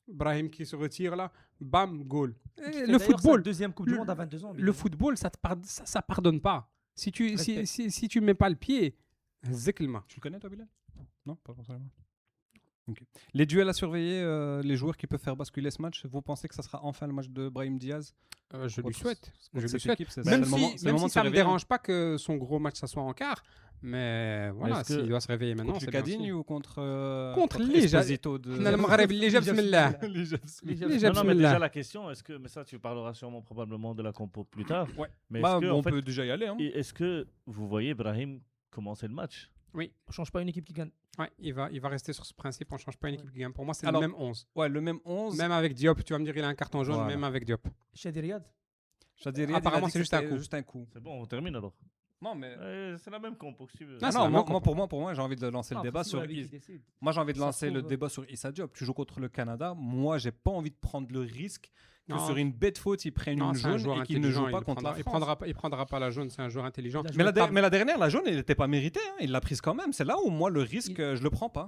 Brahim qui se retire là, bam, goal. Qui Et fait le d'ailleurs sa football, deuxième Coupe du le- Monde à 22 ans. le Bilal. football, ça pardonne pas. Si tu mets pas le pied, zeklma. Tu le connais, toi, Bilal? Non, pas forcément. Ok. Les duels à surveiller, les joueurs qui peuvent faire basculer ce match, vous pensez que ça sera enfin le match de Brahim Diaz? Je lui Contre- souhaite. contre Je lui cette souhaite. équipe, c'est Même le moment- si, c'est le moment de se ça me réveiller. dérange pas que son gros match ça soit en quart, mais voilà, est-ce que- s'il doit se réveiller maintenant, Contre c'est bien Lucas Digne aussi. ou contre Contre les Ja- Esposito de... حنا المغرب اللي جاب بسم الله. Les Jeux- Les جاب Non, بسم mais déjà الله. la question, est-ce que, mais ça tu parleras sûrement probablement de la compo plus tard. Ouais. Mais Bah, est-ce que, on en fait, peut déjà y aller. Hein. est-ce que vous voyez Brahim commencer le match? On change pas une équipe qui gagne. Ouais, il va rester sur ce principe, on change pas une équipe qui gagne. Pour moi, c'est Alors, le même 11. Ouais, le même 11. Même avec Diop, tu vas me dire il a un carton jaune, Voilà. même avec Diop. Shadi Riyad. Shadi Riyad, il a Apparemment, dit c'est que juste un c'était coup. juste un coup. C'est bon, on termine alors. Non, mais... C'est la même compo si tu veux. Ah, Ah c'est non, la moi, même pour moi, j'ai envie de lancer le Ah, débat après, c'est sur... Boadi qui décide. Moi, j'ai envie de Ça lancer se le trouve- débat sur Issa Diop. Tu joues contre le Canada. Moi, j'ai pas envie de prendre le risque que Non. sur une bête faute, ils prennent Non, une c'est un jaune joueur et qu'ils ne intelligent. jouent pas il contre la prendra, France. il prendra pas la jaune, c'est un joueur intelligent. Il a Mais joué mais la dernière, la jaune, elle n'était pas méritée. Hein. Il l'a prise quand même. C'est là où moi, le risque, je le prends pas.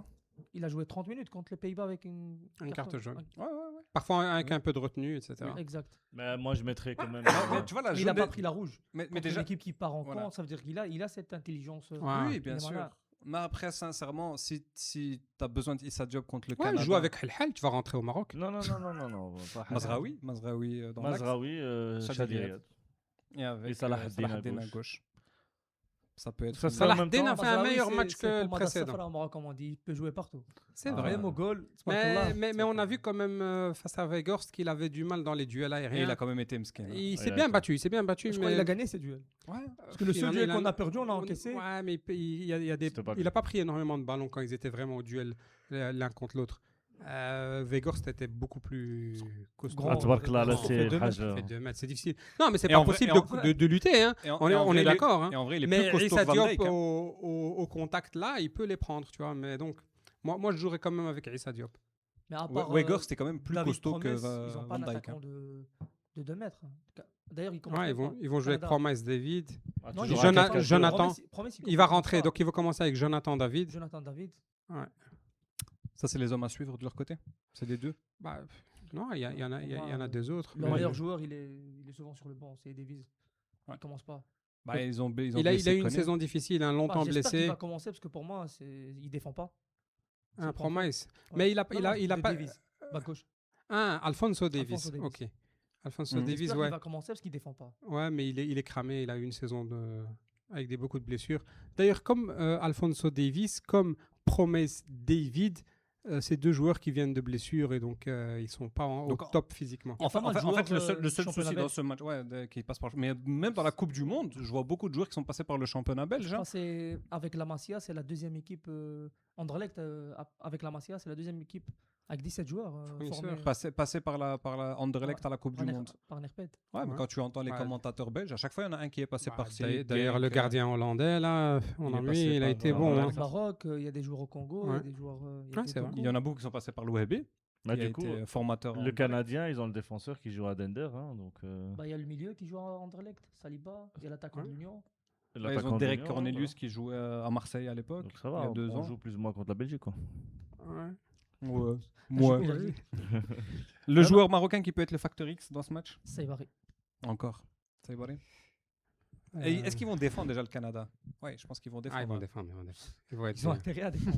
Il a joué 30 minutes contre les Pays-Bas avec une carte jaune. Ouais, ouais, ouais. Parfois avec un peu de retenue, etc. Exact. Mais moi je mettrais quand même. Mais tu vois, la Il jaune... n'a pas pris la rouge. Mais Contre déjà... une équipe qui part en Voilà. compte, ça veut dire qu'il a cette intelligence. Ouais. Oui, il bien est sûr. malin. Mais après, sincèrement, si tu as besoin d'Issa Diop contre le Ouais, Canada... joue avec Helhal, tu vas rentrer au Maroc. Non, pas Mazraoui dans l'axe. Mazraoui, Shadi Shadi Riyad. Riyad. Et avec Et Salah Eddine à Eddine gauche. Ça peut être... Ça une- serait en Salah même Eddine temps, a fait un Mazraoui, meilleur c'est- match c'est que le pour Mada précédent. Safra au Maroc, comme on dit. Il peut jouer partout. C'est Ah, vrai. Même au goal. Mais on a vu quand même face à Weghorst qu'il avait du mal dans les duels Et aériens. il a quand même été mesquin. hein. Il s'est Ouais, bien d'accord. battu, il s'est bien battu. Je crois mais qu'il a gagné ces duels. Ouais. Parce que le seul duel qu'on a perdu, on l'a encaissé. Ouais, mais il a pas pris énormément de ballons quand ils étaient vraiment au duel l'un contre l'autre. Weghorst était beaucoup plus costaud. Grand. تبارك الله على Il fait سي 2 mètres, Il حاجة. fait 2 mètres, c'est difficile. Non, mais c'est Et pas en vrai- possible et en de lutter. Hein. Et en- On et est, en on vrai, est il est- d'accord. Hein. Et en vrai, il est Mais plus costaud Issa que Van Diop, Dijk. hein. au contact là, il peut les prendre, tu vois. Mais donc, moi je jouerais quand même avec Issa Diop. Mais à part, Weghorst, c'était quand même plus David costaud que Promes, ils n'ont pas Van Dijk. d'attaquant hein. de 2 mètres. D'ailleurs, ils commencent Ouais, ils vont jouer avec Canada. Promise David. Ah, Non, toujours il à Jonathan- 4-4-2. Jonathan. Promes, Il va commence rentrer, pas. donc ils vont commencer avec Jonathan David. Jonathan David. Ça, c'est les hommes à suivre de leur côté. C'est des deux. Bah, non, il y en a deux autres. Le Mais- meilleur joueur, il est souvent sur le banc. C'est Davies. Ouais. Il commence pas. Bah, ils ont Il a blessé eu une Koné. saison difficile, hein, longtemps J'espère qu'il blessé. va commencer parce que pour moi, il défend pas. Un c'est Promise. Ouais. Mais il a De pas. Davies, bas gauche. Alphonso Davies. Alphonso Davies. Ok. Alphonso Mhm. Davies, J'espère ouais. qu'il va commencer parce qu'il défend pas. Ouais, mais il est cramé. Il a eu une saison avec beaucoup de blessures. D'ailleurs, comme Alphonso Davies, comme Promise David, c'est deux joueurs qui viennent de blessures et donc ils sont pas au Donc, top physiquement. Il y a pas mal de En fait, le joueurs, seul championnat souci dans belge. ce match, qui passe par. Mais même dans la Coupe du Monde, je vois beaucoup de joueurs qui sont passés par le championnat Je belge. crois Hein. que c'est avec la Masia, c'est la deuxième équipe. Anderlecht avec la Masia, c'est la deuxième équipe avec 17 joueurs Fournisseur. formés Passer par la Anderlecht à la Coupe par du Ner- Monde. par Nerped. Ouais, mais Ouais. quand tu entends les Ouais. commentateurs belges, à chaque fois, il y en a un qui est passé Bah, par D'ailleurs, le gardien hollandais, là, on Il a est vu, passé il a par- été par bon. Anderlecht. Hein. Au Maroc, il y a des joueurs au Congo, il y a Ouais. des joueurs. Ouais, c'est vrai. Il y en a beaucoup qui sont passés par l'OEB. Bah, qui a du coup, été formateur. le Canadien, ils ont le défenseur qui joue à Dender. Hein, donc, Bah, il y a le milieu qui joue à Anderlecht, Saliba, il y a l'attaquant de l'Union. Ils l'attaquant ont de Derek l'Union, Cornelius qui jouait à Marseille à l'époque. Donc ça il va, y a 2 on ans. joue plus ou moins contre la Belgique. Quoi. Ouais. Ouais. Je- Ouais. il a dit, Le joueur marocain qui peut être le facteur X dans ce match Saïbari. Encore. Ça y va aller. Et est-ce qu'ils vont défendre déjà le Canada? Oui, je pense qu'ils vont défendre. Ils vont défendre. Ils vont être Ils ont intérêt à défendre.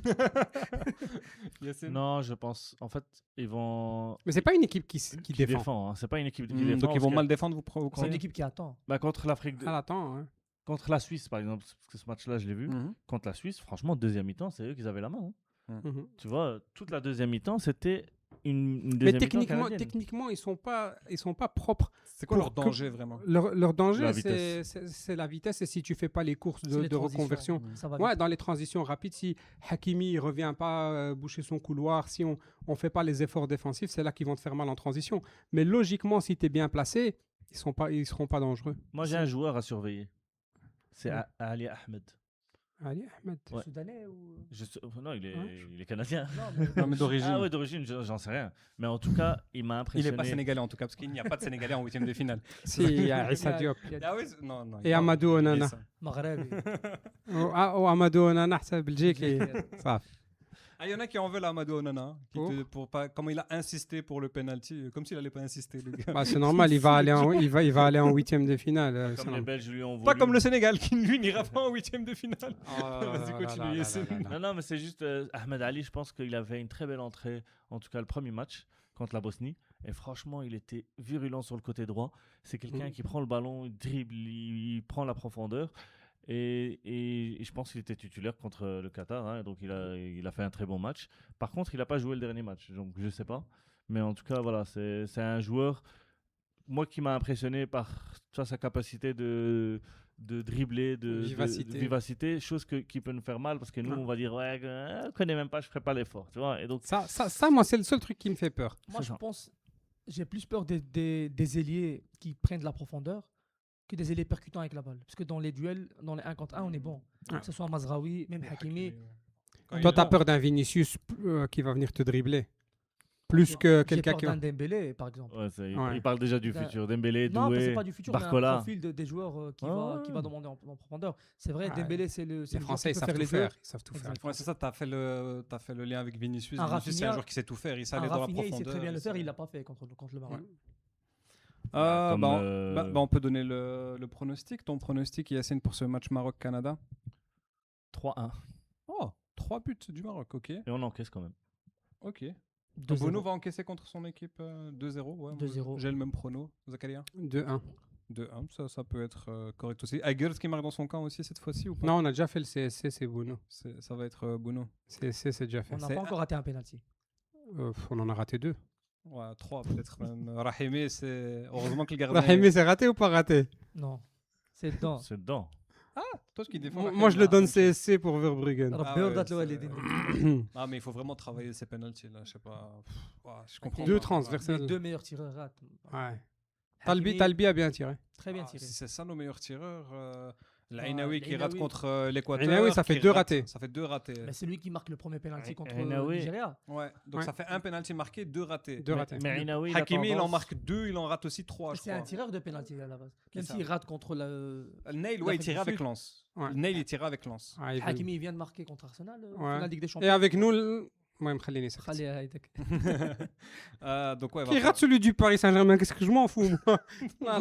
Yassine. Non, je pense. En fait, ils vont. Mais c'est pas une équipe qui Qui défend. défend. Hein. C'est pas une équipe qui Mm, défend. donc ils parce vont que- mal défendre, vous C'est une croyez? équipe qui attend. Bah, contre l'Afrique. Ah, attends. Hein. Contre la Suisse, par exemple, parce que ce match-là, je l'ai vu. Mhm. Contre la Suisse, franchement, deuxième mi-temps, c'est eux qui avaient la main. Hein. Mhm. Tu vois, toute la deuxième mi-temps, c'était une Mais deuxième mi-temps canadienne. techniquement, ils sont pas propres. C'est quoi leur Pour danger vraiment? Leur danger, La c'est la vitesse et si tu fais pas les courses C'est les de transitions. reconversion. Ça va Ouais, vite. dans les transitions rapides, si Hakimi revient pas boucher son couloir, si on fait pas les efforts défensifs, c'est là qu'ils vont te faire mal en transition. Mais logiquement, si tu es bien placé, ils seront pas dangereux. Moi, j'ai un joueur à surveiller. C'est Ouais. Ali Ahmed. Allez, Ahmed. Ouais. Soudanais ou. Non, il est, Ouais. il est canadien. Non, mais- Non, mais d'origine. Ah ouais, d'origine, j'en sais rien. Mais en tout cas, il m'a Il impressionné. n'est pas sénégalais en tout cas, parce qu'il n'y a pas de sénégalais en huitième de finale. Si, il y a Issa Diop. il y a- Ah oui, non, non. Et Amadou Onana. Maghrebi. Ou Amadou Onana, c'est Belgique. Ça. Ah, il y en a qui en veulent à Amadou Onana, Pour pour pas, comment il a insisté pour le penalty, comme s'il n'allait pas insister, le gars. Bah, c'est normal, il va aller en huitième de finale. Comme c'est les normal. Belges lui ont voulu. Pas comme le Sénégal, qui lui n'ira pas en huitième de finale. Oh là là Vas-y, là continue, là là Yassine. là là là. Non, mais c'est juste Ahmed Ali, je pense qu'il avait une très belle entrée, en tout cas le premier match contre la Bosnie. Et franchement, il était virulent sur le côté droit. C'est quelqu'un qui prend le ballon, il dribble, il prend la profondeur. Et je pense qu'il était titulaire contre le Qatar, hein, donc il a fait un très bon match. Par contre, il n'a pas joué le dernier match, donc je ne sais pas. Mais en tout cas, voilà, c'est un joueur, moi, qui m'a impressionné par sa capacité de dribbler, de vivacité, chose qui peut nous faire mal, parce que nous, on va dire, ouais, je ne connais même pas, je ne ferai pas l'effort. Tu vois, et donc, Ça, moi, c'est le seul truc qui me fait peur. Moi, C'est je ça. pense. J'ai plus peur des ailiers qui prennent de la profondeur que des ailiers percutants avec la balle. Parce que dans les duels, dans les 1 contre 1, on est bon. Ah. Que ce soit Mazraoui, même Hakimi. Toi, tu as peur d'un Vinicius qui va venir te dribbler. Plus que quelqu'un qui J'ai va. peur d'un Dembélé, par exemple. ouais, Ouais. il parle déjà du D'un- futur. Dembélé, Non, mais c'est Doué, pas du futur, mais un Barcola. profil des joueurs qui Ouais. va demander en profondeur. C'est vrai, Ah, Dembélé, c'est le Les joueur Français, ils qui peut savent faire tout les faire. deux. Ils savent tout faire. Exact. Ouais, c'est ça, tu as fait le lien avec Vinicius. Un Vinicius, c'est un Rafinha- joueur qui sait tout faire, il sait Un aller dans la Rafinha, il profondeur. sait très bien le faire, sait- il l'a pas fait contre le Maroc. Ouais. Comme, on peut donner le pronostic. Ton pronostic, Yassine, pour ce match Maroc-Canada? 3-1. Oh, 3 buts du Maroc, ok. Et on encaisse quand même. Ok. 2-0. Bono va encaisser contre son équipe 2-0. Ouais, 2-0. J'ai le même prono. Zakaria 2-1. 2-1, ça peut être correct aussi. Eggers qui marque dans son camp aussi cette fois-ci ou pas? Non, on a déjà fait le CSC, c'est Bono. Ça va être Bono. CSC, c'est déjà fait. On n'a C'est pas encore raté un penalty. On en a raté 2. Ouais, 3 peut-être même. Rahimi, c'est. Heureusement que le gardien. Rahimi, c'est raté ou pas raté? Non. C'est dedans. C'est dedans. Toi qui défends. Moi, je le donne CSC pour Verbruggen. Alors, Ah Beur ouais, d'Atlo, c'est- elle est dédiée. Ah, mais il faut vraiment travailler ces penalties là. Je sais pas. Je comprends. Deux pas. transversales. Les deux meilleurs tireurs ratent. Ouais. Hakimi, Talbi a bien tiré. Très bien Ah, tiré. si c'est ça nos meilleurs tireurs. Ah, L'Ainaoui qui rate l'Ainaoui. contre l'Équateur. L'Ainaoui, ça fait qui 2 rate- ratés. Ça fait 2 ratés. Mais c'est lui qui marque le premier penalty contre Renaoui. le Nigeria. Ouais, donc Ouais. ça fait un penalty marqué, 2 ratés. 2 ratés. Mais Inaoui, Hakimi, il en marque 2, il en rate aussi 3, je C'est un crois. tireur de penalty à la base. Même ça. s'il rate contre la. Nail, l'Afrique ouais, il du tirait avec Sud. Lens. Ouais. Nail, il tirait avec Lens. Ah, il veut- Hakimi il vient de marquer contre Arsenal. Ouais. Finale Ligue des Et Champions. avec nous, المهم خليني ساكت. خليها هيدك. Donc ouais, Qui rate celui du Paris Saint-Germain, qu'est-ce que je m'en fous moi.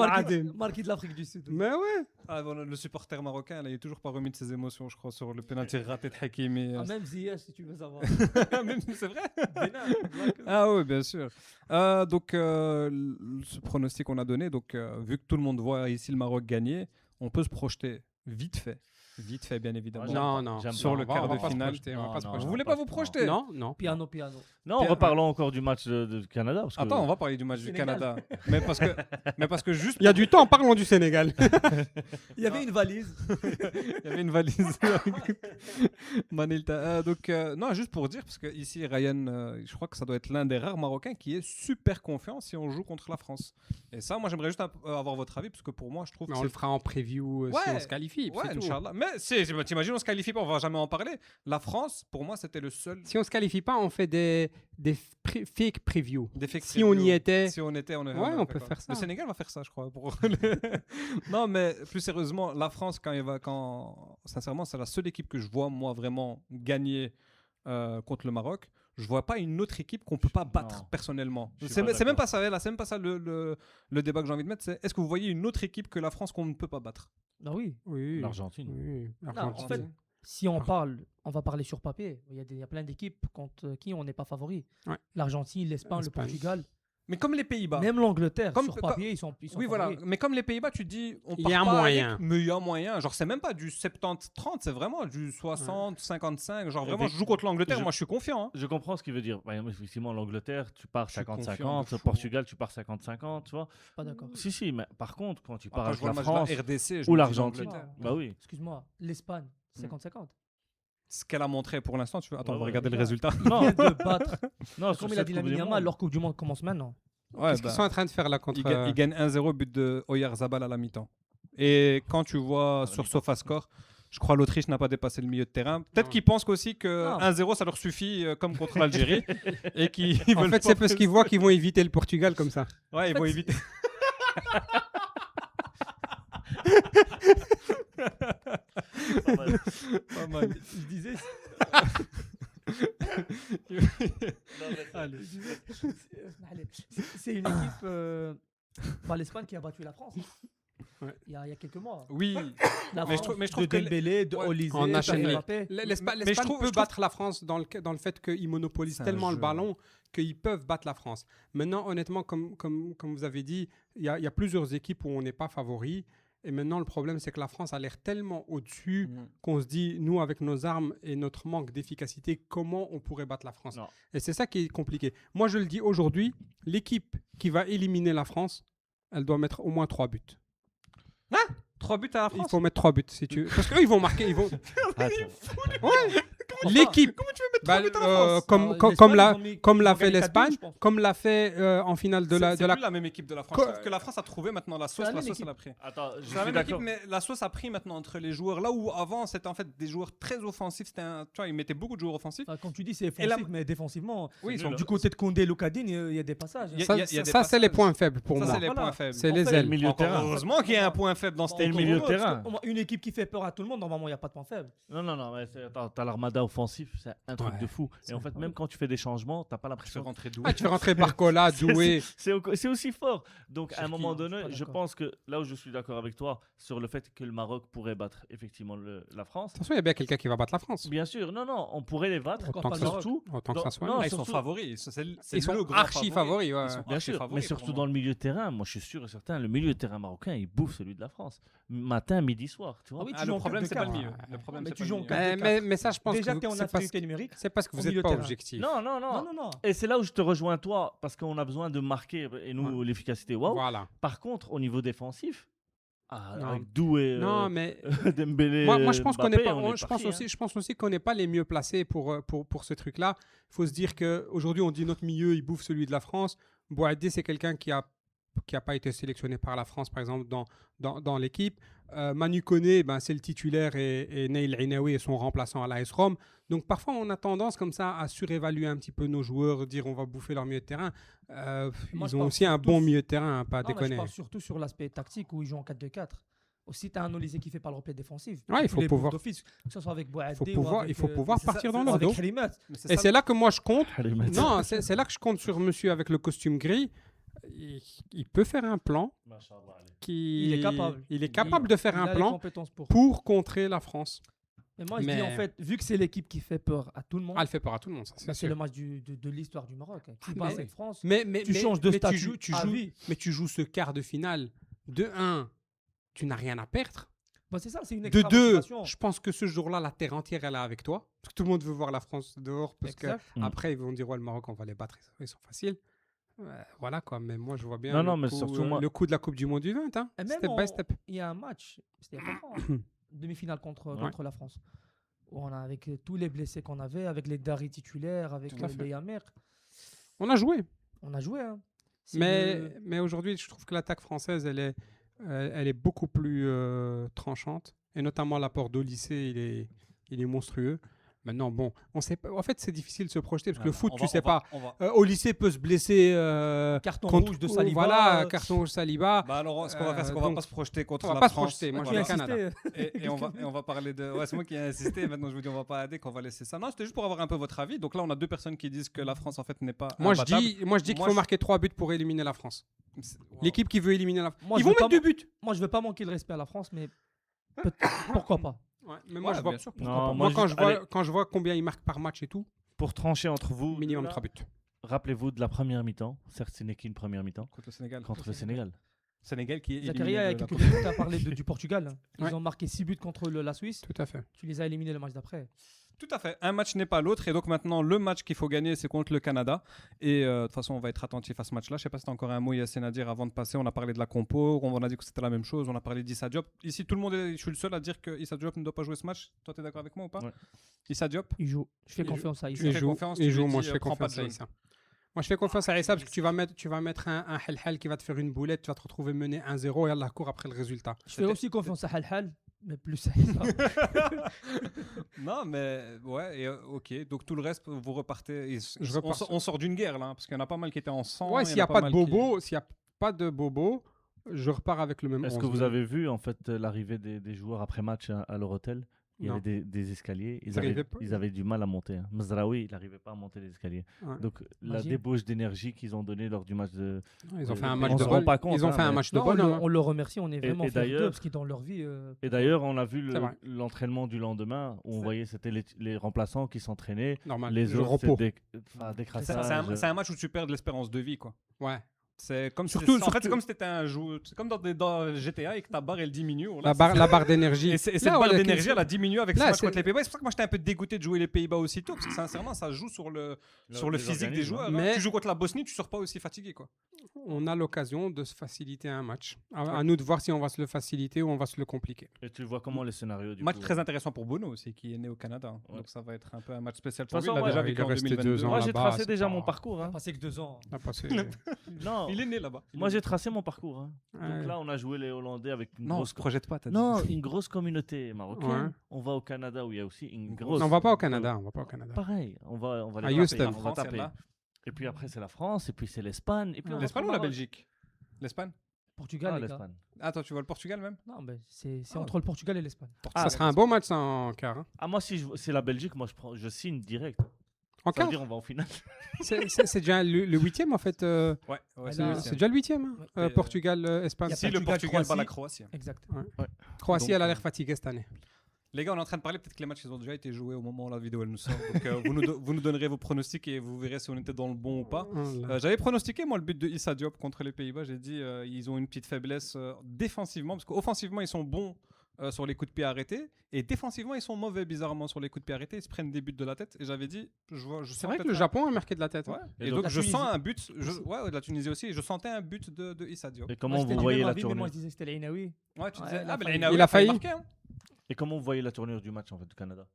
Marquis de l'Afrique du Sud. Mais ouais. le supporter marocain, là, il est toujours pas remis de ses émotions, je crois, sur le penalty raté de Hakimi. Ah, même Ziyech, si tu veux savoir. C'est vrai. Bénin, Ah oui, bien sûr. Donc, ce pronostic qu'on a donné, donc, vu que tout le monde voit ici le Maroc gagner, on peut se projeter vite fait, bien évidemment. Non, Sur le quart de finale. Vous voulez pas vous projeter? Non. Piano. Non, reparlons encore du match de Canada. Parce que... Attends, on va parler du match du Sénégal. Canada. mais parce que juste. Il y a du temps, parlons du Sénégal. Il y avait une valise. Il y avait une valise. Manilta. Donc, non, juste pour dire, parce que ici, Ryan, je crois que ça doit être l'un des rares Marocains qui est super confiant si on joue contre la France. Et ça, moi, j'aimerais juste avoir votre avis, parce que pour moi, je trouve Mais que on le fera en preview si Ouais. on se qualifie. Ouais, c'est tout. Inch'Allah. Mais t'imagines, on se qualifie pas, on va jamais en parler. La France, pour moi, c'était le seul. Si on se qualifie pas, on fait des fake previews. Défect Si on y était. Si on était, on est. Ouais, on peut d'accord. faire ça. Le Sénégal va faire ça, je crois. Non, mais plus sérieusement, la France, sincèrement, c'est la seule équipe que je vois, moi, vraiment gagner contre le Maroc. Je vois pas une autre équipe qu'on peut pas battre Non. personnellement. Je suis C'est pas même d'accord. pas ça, là, c'est même pas ça le débat que j'ai envie de mettre. C'est est-ce que vous voyez une autre équipe que la France qu'on ne peut pas battre? Ah oui. Oui. L'Argentine. Oui. Non, en l'Argentine. fait, si on parle, on va parler sur papier. Il y a plein d'équipes contre qui on n'est pas favori. Ouais. L'Argentine, l'Espagne, le L'Espagne. Portugal, Mais comme les Pays-Bas. même l'Angleterre. Comme- Sur papier, ils sont Oui, voilà. favoris. Mais comme les Pays-Bas, tu dis, on Il part y a un pas moyen. mais il y a un moyen. Genre, c'est même pas du 70-30, c'est vraiment du 60-55. Genre, vraiment, je joue contre l'Angleterre, moi, je suis confiant. Hein. Je comprends ce qu'il veut dire. Par exemple, effectivement, l'Angleterre, tu pars Je suis confiant 50-50. de Le fou. Portugal, tu pars 50-50, tu vois. Pas d'accord. Si, mais par contre, quand tu pars Après, je avec vois la le match France, de la RDC. je ou me dis l'Argentine. l'Angleterre. bah oui. Excuse-moi, l'Espagne, 50-50. Ce qu'elle a montré pour l'instant, tu veux. Attends, Ouais, on va ouais, regarder le déjà. résultat. Non, Vient de battre. non, Comme sur il a cette dit Coupe la du Yamal, Monde. leur Coupe du Monde commence maintenant. Ouais, Qu'est-ce qu'ils sont en train de faire là contre. ils gagnent 1-0, but de Oyarzabal à la mi-temps. Et quand tu vois la sur mi-temps. SofaScore, je crois l'Autriche n'a pas dépassé le milieu de terrain. Peut-être Non. qu'ils pensent aussi que Non. 1-0 ça leur suffit comme contre l'Algérie et qu'ils En veulent fait, pas c'est parce qu'ils voient qu'ils vont éviter le Portugal comme ça. Ouais, ils vont éviter. Pas mal. Pas mal. Je disais, Allez. c'est une équipe, pas l'Espagne qui a battu la France. Ouais. Il y a quelques mois. Oui, La Mais je France trouve- mais je trouve de que Dembélé, de ouais, Olysée, en de HLM. Mbappé. L'Espagne Mais je trouve- peut je trouve- battre la France dans le fait qu'ils monopolisent C'est un tellement le jeu. ballon qu'ils peuvent battre la France. Maintenant, honnêtement, comme vous avez dit, il y a plusieurs équipes où on n'est pas favori. Et maintenant, le problème, c'est que la France a l'air tellement au-dessus qu'on se dit, nous, avec nos armes et notre manque d'efficacité, comment on pourrait battre la France? Non. Et c'est ça qui est compliqué. Moi, je le dis aujourd'hui, l'équipe qui va éliminer la France, elle doit mettre au moins 3 buts. 3 buts à la Il France. faut mettre 3 buts si tu... Parce qu'eux, ils vont marquer. Ils vont... Attends. L'équipe, Comment tu veux mettre 3 buts à la France comme l'a ils ont fait gagné 4-2, l'Espagne, je pense. comme l'a fait en finale de la... C'est plus la même équipe de la France. Co- Je trouve que la France a trouvé maintenant la sauce. la La même sauce, équipe. elle a pris. Attends, je C'est la suis même équipe, d'accord. mais la sauce a pris maintenant entre les joueurs. Là où avant, c'était en fait des joueurs très offensifs. Tu vois, ils mettaient beaucoup de joueurs offensifs. Enfin, quand tu dis c'est Et la- offensif, mais défensivement, Oui, nul, du hein. côté de Condé, Locadine, il y a des passages. Il y a- Ça, des c'est les passages. points faibles pour Ça, moi. c'est les Voilà. points faibles. C'est En les fait, ailes. Le milieu de Encore terrain. heureusement qu'il y a un point faible dans cette Et le équipe. milieu de terrain. Une équipe qui fait peur à tout le monde, normalement, il n'y a pas de point faible. Non, mais t'as l'armada offensif, c'est un truc Ouais, de fou. Et en fait, même quand tu fais des changements, t'as pas Je fais l'impression. rentrer Doué. Ah, tu fais rentrer Barcola, Doué. C'est aussi fort. Donc, à un Cherki, moment hein, je suis donné, pas je d'accord. pense que là où je suis d'accord avec toi sur le fait que le Maroc pourrait battre effectivement la France. Attention, il y a bien quelqu'un qui va battre la France. Bien sûr, non, on pourrait les battre. Autant pas que le ça, Maroc. Surtout, autant que dans- ça soit. non, Ah, ils sont surtout- favoris. C'est Ils sont le grand archi favoris. Ouais. Ils sont Bien archi sûr, favoris mais pour surtout moi. dans le milieu de terrain, moi je suis sûr et certain, le milieu de terrain marocain, il bouffe celui de la France. Matin, midi, soir, tu vois. Ah oui, Ah, tu le joues en problème, 4-2-4. c'est pas le milieu. Ouais. Le problème, Mais c'est tu pas joues le en milieu. 4-2-4. Mais ça, je pense Déjà, que tu es en c'est parce infériorité numérique. c'est parce que au vous milieu n'êtes de pas terrain. objectif. Non. Non. Et c'est là où je te rejoins toi, parce qu'on a besoin de marquer, et nous, l'efficacité, waouh. Voilà. Par contre, au niveau défensif, Non. avec Doué, Non, mais Dembélé, moi, je pense qu'on n'est Mbappé, pas. on est Je parti, pense aussi, je pense aussi qu'on n'est pas les mieux placés pour ce truc-là. Il faut se dire que aujourd'hui, on dit notre milieu, il bouffe celui de la France. Boadé, c'est quelqu'un qui a pas été sélectionné par la France, par exemple, dans l'équipe. Manu Koné, c'est le titulaire et Neil Ainaoui est son remplaçant à l'AS Rome. Donc parfois, on a tendance comme ça à surévaluer un petit peu nos joueurs, dire on va bouffer leur milieu de terrain. Moi, Ils je ont parle aussi un surtout bon sur- milieu de terrain, pas Non, mais je déconner. parle surtout sur l'aspect tactique où ils jouent en 4-2-4. Aussi, tu as un Olysée qui fait pas le repli défensif. Ouais, il Tous faut les pouvoir- bouffes d'office, que ce soit avec Boadé il faut pouvoir c'est ça, partir dans c'est leur avec dos. Halimat. Mais Et c'est là que moi je compte. Allez, Matt. Non, c'est là que je compte sur monsieur avec le costume gris. Il peut faire un plan qui. Il est capable. Il est capable de faire Il un a les plan compétences pour. pour contrer la France. Mais moi, je dis Mais- en fait, vu que c'est l'équipe qui fait peur à tout le monde, Ah, elle fait peur à tout le monde, ça, c'est bah, c'est sûr. le match de l'histoire du Maroc. Qui Ah, bat mais- cette France. Mais Tu changes de mais statut tu à joues, vie. mais tu joues ce quart de finale. De 1, tu n'as rien à perdre. Bah, c'est ça, c'est une De extra 2, motivation. je pense que ce jour-là, la terre entière elle est avec toi. Parce que tout le monde veut voir la France dehors. Parce que Exact. après, ils vont dire ouais, le Maroc, on va les battre. Ils sont faciles. Voilà quoi. Mais moi, je vois bien Non, non, le, mais coup, surtout moi- le coup de la Coupe du Monde du 20. Hein. Et même Step by step. il y a un match, c'était il y a pas longtemps, demi-finale contre la France. Où on a avec tous les blessés qu'on avait, avec les Dari titulaires, avec Tout à fait. les Yamer, On a joué. on a joué. Hein. C'est Mais aujourd'hui, je trouve que l'attaque française, elle est beaucoup plus tranchante. Et notamment l'apport d'Olysée, il est monstrueux. Maintenant, bon, on sait pas. En fait, c'est difficile de se projeter parce que le foot, tu sais pas. Olysée peut se blesser. carton contre- rouge de Saliba. Voilà, carton rouge Saliba. Bah alors, ce qu'on va faire, c'est qu'on va donc, pas se projeter contre on va la pas se France. projeter, moi, Moi, je j'ai vais au Canada. insisté. Et on va parler de. Ouais, c'est moi qui ai insisté. Maintenant, je vous dis, on va pas aider, qu'on va laisser ça. Non, c'était juste pour avoir un peu votre avis. Donc là, on a deux personnes qui disent que la France, en fait, n'est pas. Moi, je imbattable. dis qu'il Moi, faut je- marquer 3 buts pour éliminer la France. Wow. L'équipe qui veut éliminer la France. Moi, Ils je vont veux mettre pas 2 buts. Moi, je veux pas manquer le respect à la France, mais pourquoi pas. Ouais, mais moi, Ouais, je vois. bien sûr. Non, Moi, moi, quand je vois combien ils marquent par match et tout, Pour trancher entre vous, minimum là, 3 buts. rappelez-vous de la première mi-temps. Certes, ce n'est qu'une première mi-temps Contre le Sénégal. contre le Sénégal. Sénégal qui est Zakaria, il y a éliminé de la quelques Coupe. minutes, tu as parlé du Portugal. Ils Ouais. ont marqué 6 buts contre la Suisse. Tout à fait. Tu les as éliminés le match d'après. Tout à fait. Un match n'est pas l'autre. Et donc maintenant, le match qu'il faut gagner, c'est contre le Canada. Et de toute façon, on va être attentif à ce match-là. Je sais pas si tu as encore un mot, Yassine, à dire avant de passer. On a parlé de la compo. On a dit que c'était la même chose. On a parlé d'Issa Diop. Ici, tout le monde je suis le seul à dire que Issa Diop ne doit pas jouer ce match. Toi, tu es d'accord avec moi ou pas? Ouais. Issa Diop. Il joue. Je fais Il confiance à Tu Issa. lui Il fais joue, confiance, il tu joue, lui moi dis, je fais prends pas confiance de à jaune. Issa. Moi je fais confiance à Issa parce que tu vas mettre un Hel qui va te faire une boulette, tu vas te retrouver mené 1-0 et Allah court après le résultat. Je fais aussi confiance à Halhal, mais plus à Issa. Non, mais ouais, et, ok. Donc tout le reste, vous repartez. Je repars On sort d'une guerre là, hein, parce qu'il y en a pas mal qui étaient en sang. Ouais, il y s'il n'y en a pas de mal qui- bobo, s'il y a pas de bobo, je repars avec le même Est-ce 11. que vous avez vu en fait l'arrivée des joueurs après match à leur Il y Non. avait des escaliers. Ils arrivaient pas. Ils avaient du mal à monter. Hein. Mazraoui, il n'arrivait pas à monter les escaliers. Ouais. Donc la Imagine. débauche d'énergie qu'ils ont donnée lors du match de. Ils ont fait on un match se de rend bol. pas compte, Ils ont hein, fait un mais- match de Non, bol. hein. on le remercie, on est vraiment fiers d'ailleurs- d'eux parce qu'ils dans leur vie. Et d'ailleurs, on a vu C'est vrai. l'entraînement du lendemain où on C'est- voyait c'était les remplaçants qui s'entraînaient. Normal. Les Le autres, repos. c'est des C'est crassage. c'est un match où tu perds de l'espérance de vie, quoi. Ouais. C'est comme Surtout- en fait, surtout- c'est comme si t'étais un joueur. C'est comme dans GTA et que ta barre elle diminue. La barre d'énergie. Et cette Là, barre ouais, d'énergie, elle a diminué avec ce Là, match c'est- contre les Pays-Bas. C'est pour ça que moi j'étais un peu dégoûté de jouer les Pays-Bas aussitôt, parce que sincèrement, ça joue sur le les physique des organismes, joueurs. hein. hein. Mais- Tu joues contre la Bosnie, tu sors pas aussi fatigué, quoi. On a l'occasion de se faciliter un match. À nous de voir si on va se le faciliter ou on va se le compliquer. Et tu vois comment les scénarios du Match coup. très intéressant pour Bono aussi, qui est né au Canada. Ouais. Donc ça va être un peu un match spécial De pour toute lui. Il façon, a déjà ouais, vécu il est en resté 2022. 2 ans. Moi, j'ai là-bas, tracé c'est déjà pas- mon parcours. Hein. Passé que 2 ans. On a passé- Non, Il est né là-bas. moi j'ai tracé mon parcours. Hein. Ouais. Donc là, on a joué les Hollandais avec une Non, on grosse. se projette pas, t'as dit. Non, une grosse communauté marocaine. Ouais. On va au Canada où il y a aussi une Une grosse. Non, on va pas au Canada. On va pas au Canada. Pareil, on va À les Houston. taper, La on va France, taper. celle-là. Et puis après c'est la France, et puis c'est l'Espagne, et puis on va L'Espagne au ou la Maroc. Belgique? L'Espagne? Portugal, Ah, les gars. l'Espagne. Attends, tu vois le Portugal même? Non, mais c'est Ah. entre le Portugal et l'Espagne. Ça sera un beau match ça, en quart. hein. Ah moi si c'est la Belgique, moi je signe direct. En Ça veut quart dire on va en finale. C'est déjà le 8e en fait. Ouais, Ah, c'est là, le C'est huitième. déjà le 8e. hein. Ouais. Portugal, Espagne. Y a Si le Portugal, Portugal bat la Croatie. Croatie. Exact. Croatie, Donc, elle a l'air fatiguée cette année. Les gars, on est en train de parler, peut-être que les matchs ils ont déjà été joués au moment où la vidéo elle nous sort. Donc vous nous donnerez vos pronostics et vous verrez si on était dans le bon ou pas. Oh là. J'avais pronostiqué moi le but de Issa Diop contre les Pays-Bas. J'ai dit ils ont une petite faiblesse défensivement parce qu'offensivement ils sont bons sur les coups de pied arrêtés et défensivement ils sont mauvais bizarrement sur les coups de pied arrêtés. Ils se prennent des buts de la tête et j'avais dit C'est vrai que le Japon a marqué de la tête. Ouais. hein. Et, Et donc, donc, je la sens Tunisie. un but. Ouais, de la Tunisie aussi. Et je sentais un but de Issa Diop. Et comment Moi, j'étais vous du voyez même la avis, mais moi, tournure je disais que c'était l'Ainaoui. Ouais, tu Ouais, disais il a mais failli. Ainaoui Il a failli. marqué, hein. Et comment vous voyez la tournure du match en fait du Canada?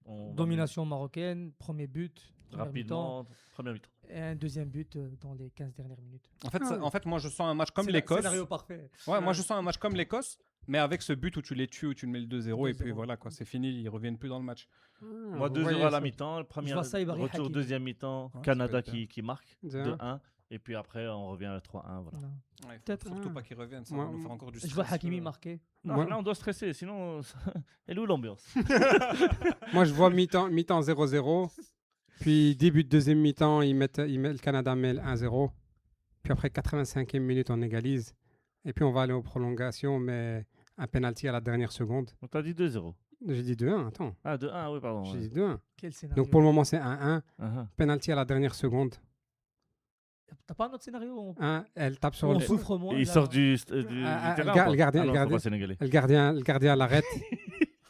On va Domination marocaine, premier but, première mi-temps, rapidement, première mi-temps. et un deuxième but dans les 15 dernières minutes. En fait, moi je sens un match comme l'Écosse. Scénario parfait. Ouais, moi je sens un match comme l'Écosse, mais avec ce but où tu les tues, où tu le mets le 2-0 et puis 2-0. voilà quoi, c'est fini, ils reviennent plus dans le match. Moi Vous 2-0 voyez à la ça. mi-temps, le premier vois ça, Ibrahim retour Hakimi. deuxième mi-temps, Ouais, ça Canada peut être qui marque 2-1. 2-1. Et puis après, on revient à 3-1. Voilà. Non. Ouais, Peut-être. surtout pas qu'ils reviennent, ça Moi- va nous faire encore du stress. Je vois Hakimi marquer. Non, Moi- là, on doit stresser, sinon. Elle est où l'ambiance? Moi, je vois mi-temps 0-0. Puis début de deuxième mi-temps, le Canada met le 1-0. Puis après 85e minute, on égalise. Et puis on va aller aux prolongations, mais un penalty à la dernière seconde. On t'a dit 2-0. J'ai dit 2-1, attends. Ah, 2-1, oui, pardon. J'ai ouais. dit 2-1. Quel scénario. Donc pour le moment, c'est 1-1. Uh-huh. Penalty à la dernière seconde. T'as pas un autre scénario? Elle tape sur On le... souffre moins. Et il là. sort du Ah, terrain. le ou pas? gardien, Ah le non, gardien. faut pas sénégalais. Le gardien l'arrête.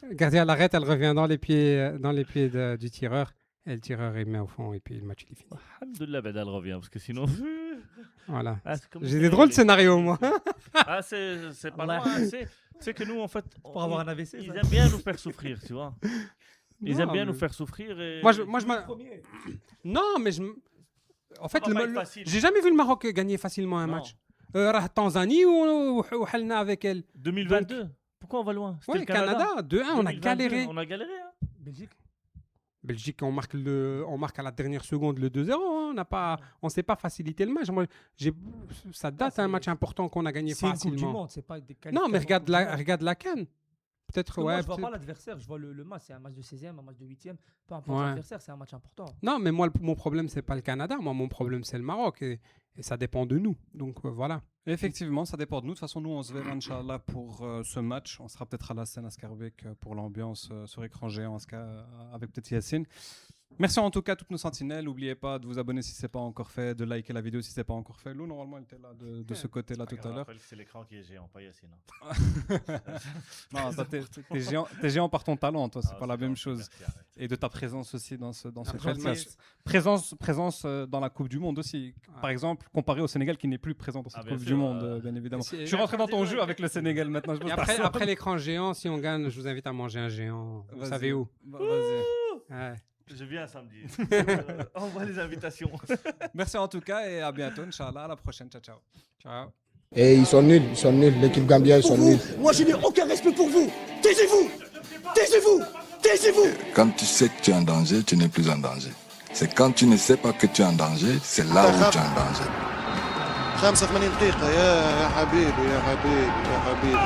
Le gardien l'arrête, elle revient dans les pieds du tireur. Et le tireur, il met au fond et puis le match, il est fini. Alhamdoulilah, ben, elle revient, parce que sinon. Voilà. Ah, c'est comme J'ai ça, des drôles de les- scénarios, moi. Ah, c'est pas Allah. loin. hein, c'est que nous, en fait. Pour avoir un AVC. Ils ça. aiment bien nous faire souffrir, tu vois. Ils Non, aiment bien mais- nous faire souffrir. Et... Moi, je m'a- Premier. Non, mais en fait, va pas être facile. j'ai jamais vu le Maroc gagner facilement un Non. match. راه Tanzanie ou حلنا avec elle. 2022. Pourquoi on va loin? C'était Ouais, le Canada, 2-1, on a 2022, galéré. On a galéré, hein. Belgique. Belgique, on marque à la dernière seconde le 2-0. Hein. On s'est pas facilité le match. Moi, ça date c'est- un match important qu'on a gagné C'est une Coupe du facilement. Monde, c'est pas des Non, mais qualifications pour la regarde la CAN. Peut-être, Parce que moi, ouais. je vois peut-être- pas l'adversaire, je vois le match. C'est un match de 16e, un match de 8e. Peu importe Ouais. l'adversaire, c'est un match important. Non, mais moi, mon problème, c'est pas le Canada. Moi, mon problème, c'est le Maroc. Et ça dépend de nous. Donc, voilà. Effectivement, ça dépend de nous. De toute façon, nous, on se verra, Inch'Allah, pour ce match. On sera peut-être à la scène à Scarbeck pour l'ambiance sur écran géant avec peut-être Yacine. Merci en tout cas à toutes nos sentinelles. N'oubliez pas de vous abonner si ce n'est pas encore fait, de liker la vidéo si ce n'est pas encore fait. Lou, normalement, elle était là de ce côté-là tout à l'heure. C'est l'écran qui est géant, pas Yacine. Non, toi, t'es géant par ton talent, toi, c'est Ah, pas la c'est même gentil, chose. merci, arrête. Et de ta présence aussi dans ce Après, podcast. Présence dans la Coupe du Monde aussi. Par exemple, comparé au Sénégal qui n'est plus présent dans cette Ah, bien Coupe sûr, du Monde, bien évidemment. si- Je suis rentré dans ton jeu avec le Sénégal maintenant. Je Et après l'écran géant, si on gagne, je vous invite à manger un géant. Vous Vas-y. savez où? Vas-y. Ouais. Je viens samedi. Envoie les invitations. Merci en tout cas et à bientôt, Inch'Allah. À la prochaine. Ciao, ciao. Ciao. Et ils sont nuls. L'équipe gambienne, ils sont nuls. Moi, je n'ai aucun respect pour vous. Taisez-vous. Taisez-vous. Taisez-vous. Quand tu sais que tu es en danger, tu n'es plus en danger. C'est quand tu ne sais pas que tu es en danger, c'est là où tu es en danger. 85 دقيقة يا حبيبي يا حبيبي يا حبيبي